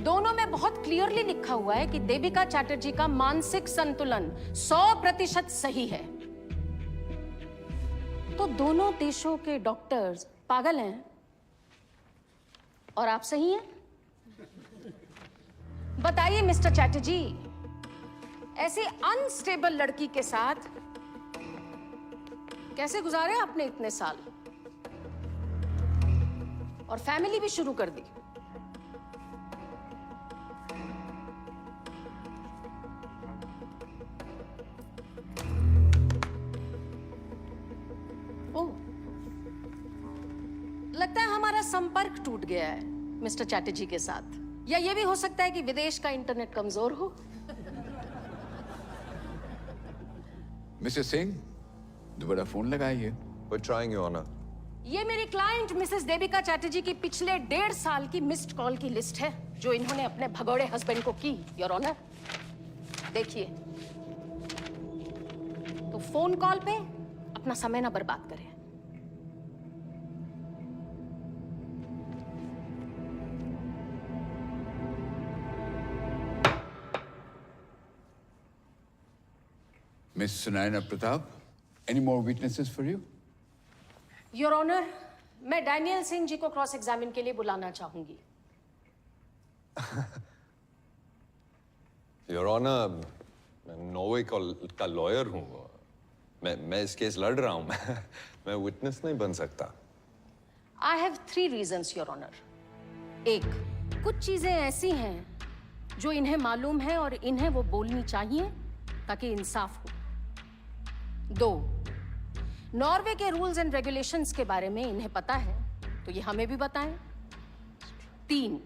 दोनों में बहुत क्लियरली लिखा हुआ है कि देविका चैटर्जी का मानसिक संतुलन 100% सही है। तो दोनों देशों के डॉक्टर्स पागल हैं और आप सही हैं? बताइए मिस्टर चैटर्जी, ऐसी अनस्टेबल लड़की के साथ कैसे गुजारे आपने इतने साल और फैमिली भी शुरू कर दी? ओह, लगता है हमारा संपर्क टूट गया है मिस्टर चैटर्जी के साथ, या ये भी हो सकता है कि विदेश का इंटरनेट कमजोर हो। मिस्टर सिंह, दोबारा फोन लगाइए। We're trying, Your Honor. ये मेरी क्लाइंट मिसेस देविका चैटर्जी की पिछले 1.5 साल की मिस्ड कॉल की लिस्ट है जो इन्होंने अपने भगोड़े हस्बैंड को की, योर ऑनर। देखिए, तो फोन कॉल पे अपना समय ना बर्बाद करें। Miss Sunaina Pratap, any more witnesses for you? Your honour, मैं डैनियल सिंह जी को क्रॉस एग्जामिन के लिए बुलाना चाहूंगी। Your Honor, मैं नॉर्वे का लॉयर हूँ। मैं इस केस लड़ रहा हूँ। मैं विटनेस नहीं बन सकता। I have 3 reasons, your honour. 1, कुछ चीजें ऐसी हैं जो इन्हें मालूम है और इन्हें वो बोलनी चाहिए ताकि इंसाफ हो। 2, नॉर्वे के रूल्स एंड रेगुलेशंस के बारे में इन्हें पता है तो ये हमें भी बताएं। 3,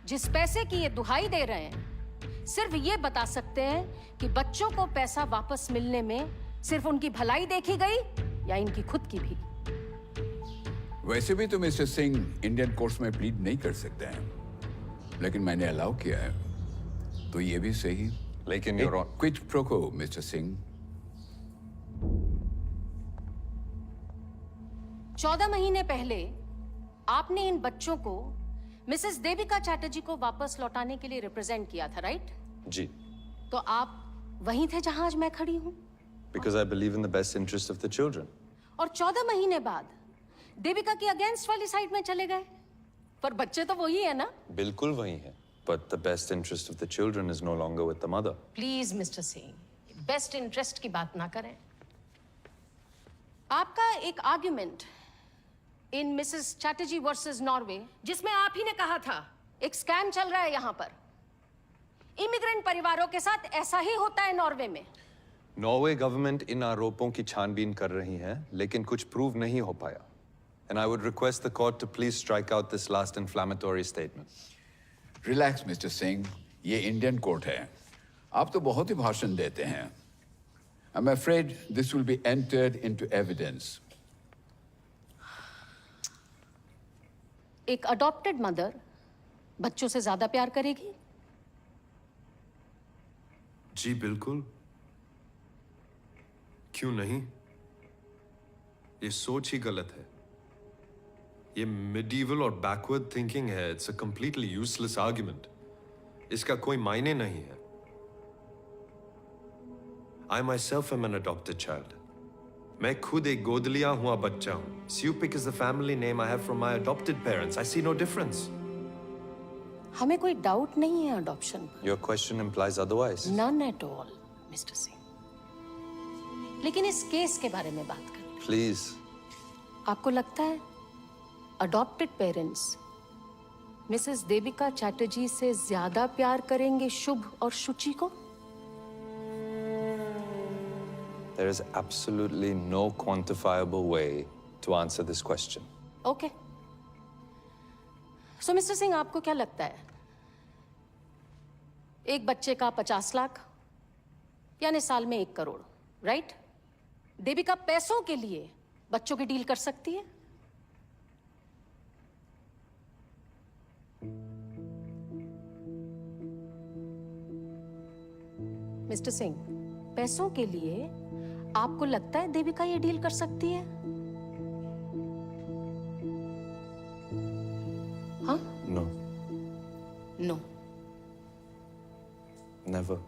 जिस पैसे की ये दुहाई दे रहे हैं सिर्फ ये बता सकते हैं कि बच्चों को पैसा वापस मिलने में सिर्फ उनकी भलाई देखी गई या इनकी खुद की भी। वैसे भी तो मिस्टर सिंह इंडियन कोर्ट्स में प्लीड नहीं कर सकते हैं, लेकिन मैंने अलाउ किया है, तो ये भी सही। लेकिन क्विट प्रोको मिस्टर सिंह। 14 महीने पहले आपने इन बच्चों को मिसेस देविका चैटर्जी को वापस लौटाने के लिए रिप्रेजेंट किया था, राइट? जी। तो आप वहीं थे जहां आज मैं खड़ी हूं। Because I believe in the best interest of the children. और 14 महीने बाद देविका की अगेंस्ट वाली साइड में चले गए, पर बच्चे तो वही है ना? बिल्कुल वही है। But the best interest of the children is no longer with the mother. Please mister Singh, best interest की बात ना करें। आपका एक argument in Mrs Chatterjee versus Norway, जिसमें आप ही ने कहा था एक स्कैम चल रहा है यहां पर, इमिग्रेंट परिवारों के साथ ऐसा ही होता है नॉर्वे में। नॉर्वे गवर्नमेंट इन आरोपों की छानबीन कर रही है, लेकिन कुछ प्रूव नहीं हो पाया। And I would request the court to please strike out this last inflammatory statement. Relax mister Singh, ये इंडियन कोर्ट है। आप तो बहुत ही भाषण देते हैं। I'm afraid this will be entered into evidence. एक अडॉप्टेड मदर बच्चों से ज्यादा प्यार करेगी? जी बिल्कुल, क्यों नहीं? ये सोच ही गलत है। ये मिडीवल और बैकवर्ड थिंकिंग है। It's a completely useless argument. इसका कोई मायने नहीं है। I myself am an adopted child. मैं खुद एक गोद लिया हुआ बच्चा हूं। Supik is the family name I have from my adopted parents. I see no difference. हमें कोई डाउट नहीं है अडॉप्शन पर। Your question implies otherwise. None at all, mister Singh. लेकिन इस केस के बारे में बात करें। Please. आपको लगता है adopted parents Mrs Devika Chatterjee से ज्यादा प्यार करेंगे शुभ और शुचि को? There is absolutely no quantifiable way to answer this question. Okay. So, mister Singh, आपको क्या लगता है? एक बच्चे का 50 लाख यानी साल में 1 करोड़, राइट? देविका पैसों के लिए बच्चों की डील कर सकती है? मिस्टर सिंह, पैसों के लिए आपको लगता है देविका ये डील कर सकती है? हाँ? No. No. Never.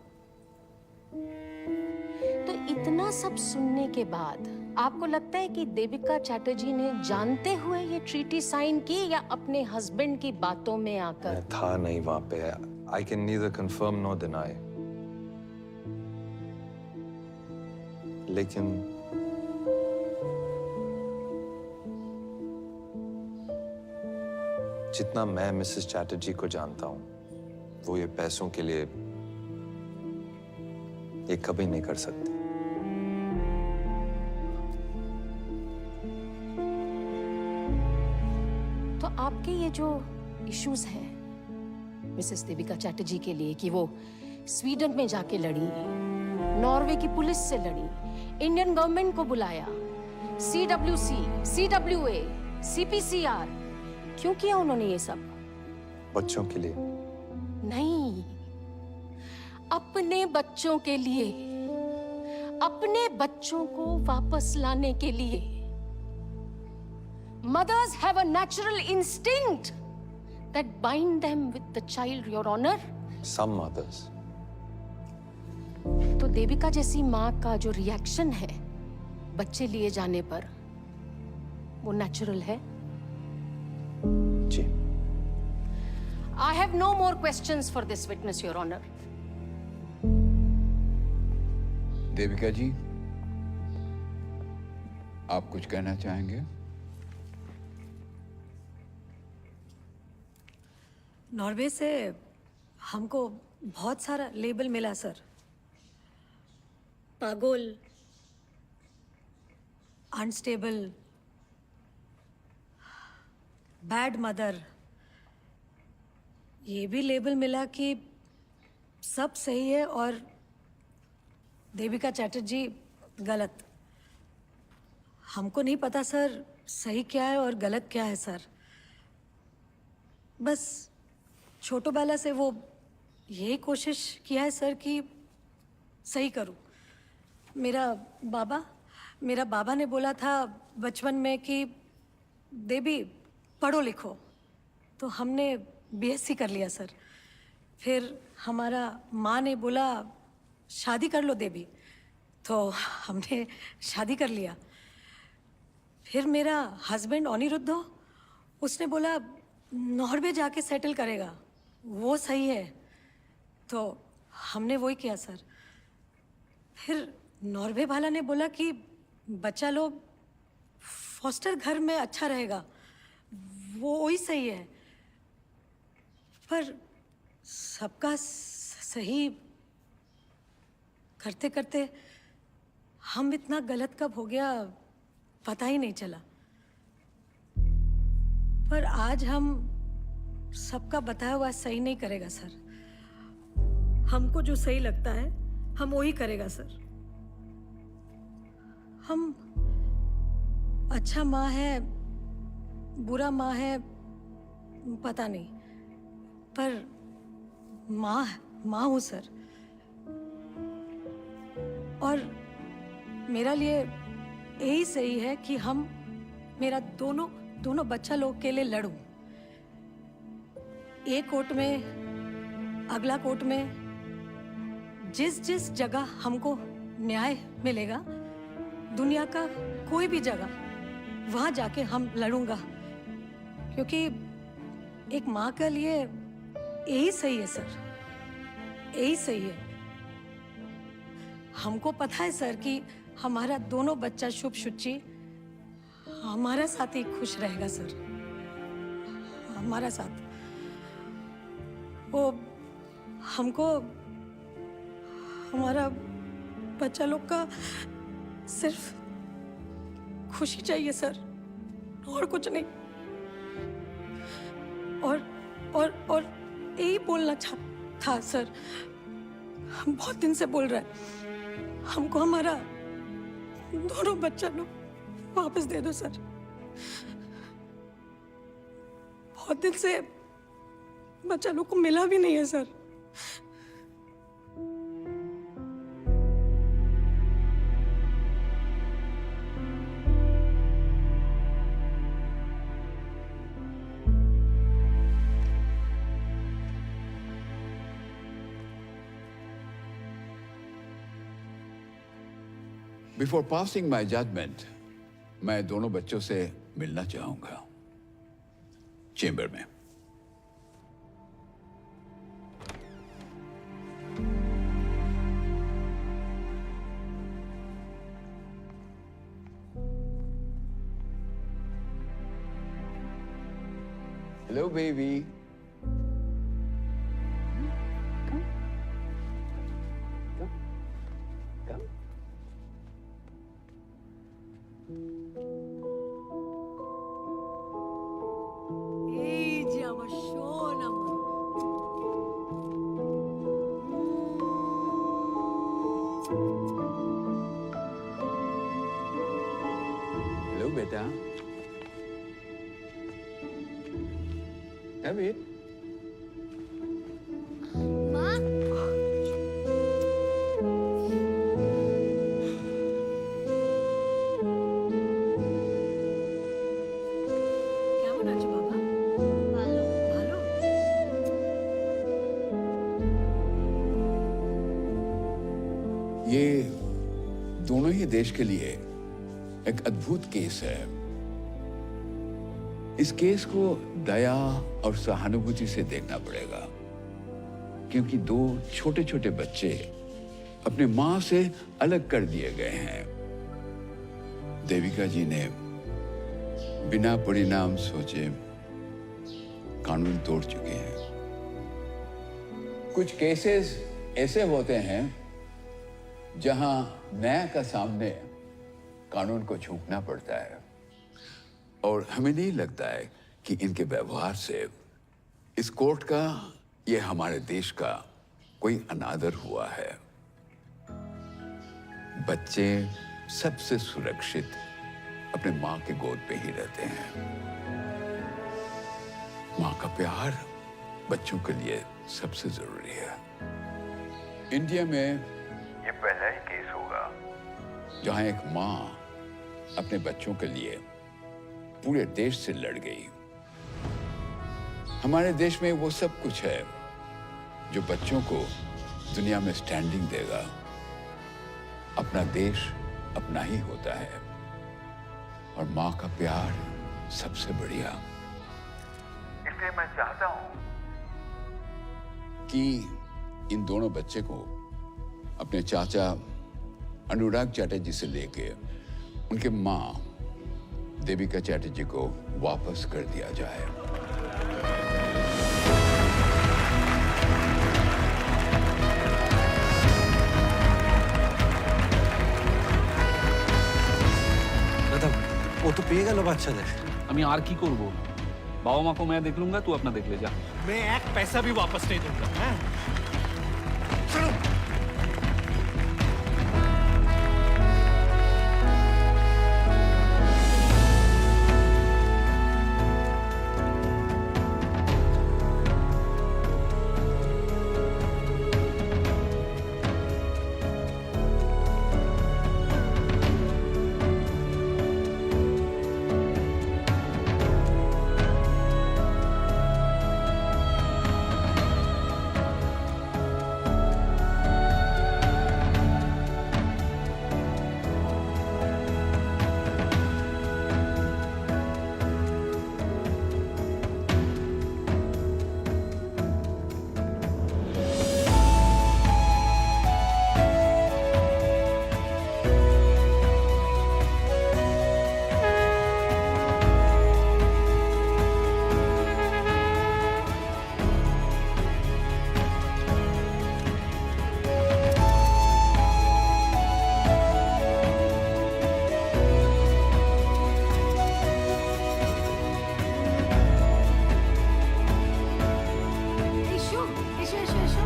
तो इतना सब सुनने के बाद आपको लगता है कि देविका चैटर्जी ने जानते हुए ये ट्रीटी साइन की या अपने हस्बैंड की बातों में आकर? मैं था नहीं वहां पे। I can neither confirm nor deny. लेकिन जितना मैं मिसेस चैटर्जी को जानता हूं, वो ये पैसों के लिए ये कभी नहीं कर सकती। तो आपके ये जो इश्यूज हैं मिसेस देविका चैटर्जी के लिए कि वो स्वीडन में जाके लड़ी, नॉर्वे की पुलिस से लड़ी, इंडियन गवर्नमेंट को बुलाया, CWC, CWA, CPCR, क्यों किया उन्होंने ये सब? बच्चों के लिए नहीं, अपने बच्चों के लिए, अपने बच्चों को वापस लाने के लिए। Mothers have a natural instinct that bind them with the child, Your Honor. Some mothers. तो देविका जैसी माँ का जो रिएक्शन है बच्चे लिए जाने पर, वो नेचुरल है? जी। I have no more questions for this witness, Your Honor. Devika जी, आप कुछ कहना चाहेंगे? नॉर्वे से हमको बहुत सारा लेबल मिला सर। पागल, अनस्टेबल, बैड मदर, ये भी लेबल मिला कि सब सही है और देविका चैटर्जी गलत। हमको नहीं पता सर सही क्या है और गलत क्या है सर। बस छोटो बाला से वो यही कोशिश किया है सर कि सही करूं। मेरा बाबा ने बोला था बचपन में कि देवी पढ़ो लिखो, तो हमने BSc कर लिया सर। फिर हमारा माँ ने बोला शादी कर लो देवी, तो हमने शादी कर लिया। फिर मेरा हस्बैंड अनिरुद्ध, उसने बोला नॉर्वे जाके सेटल करेगा, वो सही है, तो हमने वही किया सर। फिर नॉर्वे वाला ने बोला कि बच्चा लोग फॉस्टर घर में अच्छा रहेगा, वो वही सही है। पर सबका सही करते करते हम इतना गलत कब हो गया पता ही नहीं चला। पर आज हम सबका बताया हुआ सही नहीं करेगा सर। हमको जो सही लगता है हम वही करेगा सर। हम अच्छा माँ है बुरा माँ है पता नहीं, पर माँ हूँ सर। और मेरा लिए यही सही है कि हम मेरा दोनों बच्चा लोग के लिए लड़ूं। एक कोर्ट में अगला कोर्ट में, जिस जगह हमको न्याय मिलेगा, दुनिया का कोई भी जगह, वहां जाके हम लड़ूंगा। क्योंकि एक माँ के लिए यही सही है सर, यही सही है। हमको पता है सर कि हमारा दोनों बच्चा शुभ शुचि हमारा साथ ही खुश रहेगा सर, हमारा साथ। वो हमको हमारा बच्चा लोग का सिर्फ खुशी चाहिए सर, और कुछ नहीं। और यही बोलना था सर, हम बहुत दिन से बोल रहे हैं, हमको हमारा दोनों बच्चा लोग वापस दे दो सर। बहुत दिन से बच्चा लोग को मिला भी नहीं है sir. Before passing my judgment, मैं दोनों बच्चों से मिलना चाहूंगा चेंबर में। Hello, baby. এই যে আমার সোনা মন। Hello, beta. Have it. কেমন আছো বাবা? ভালো ভালো। ये दोनों ही देश के लिए एक अद्भुत केस है। इस केस को दया और सहानुभूति से देखना पड़ेगा, क्योंकि दो छोटे छोटे बच्चे अपने मां से अलग कर दिए गए हैं। देविका जी ने बिना परिणाम सोचे कानून तोड़ चुके हैं। कुछ केसेस ऐसे होते हैं जहां न्याय का सामने कानून को झुकना पड़ता है, और हमें नहीं लगता है कि इनके व्यवहार से इस कोर्ट का, ये हमारे देश का कोई अनादर हुआ है। बच्चे सबसे सुरक्षित अपने मां के गोद पे ही रहते हैं। मां का प्यार बच्चों के लिए सबसे जरूरी है। इंडिया में ये पहला ही केस होगा जहां एक मां अपने बच्चों के लिए पूरे देश से लड़ गई। हमारे देश में वो सब कुछ है जो बच्चों को दुनिया में स्टैंडिंग देगा। अपना देश अपना ही होता है, और मां का प्यार सबसे बढ़िया। इसलिए मैं चाहता हूं कि इन दोनों बच्चे को अपने चाचा अनुराग चैटर्जी से लेके उनके मां देविका चैटर्जी को वापस कर दिया जाए। দাদা ও তো পেয়ে গেল বাচ্চাদের। আমি আর কি করব? বাবা মা को मैं देख लूंगा, तू अपना देख ले जा। मैं एक पैसा भी वापस नहीं दूंगा। हैं? चलो। এসো এসো এসো এসো।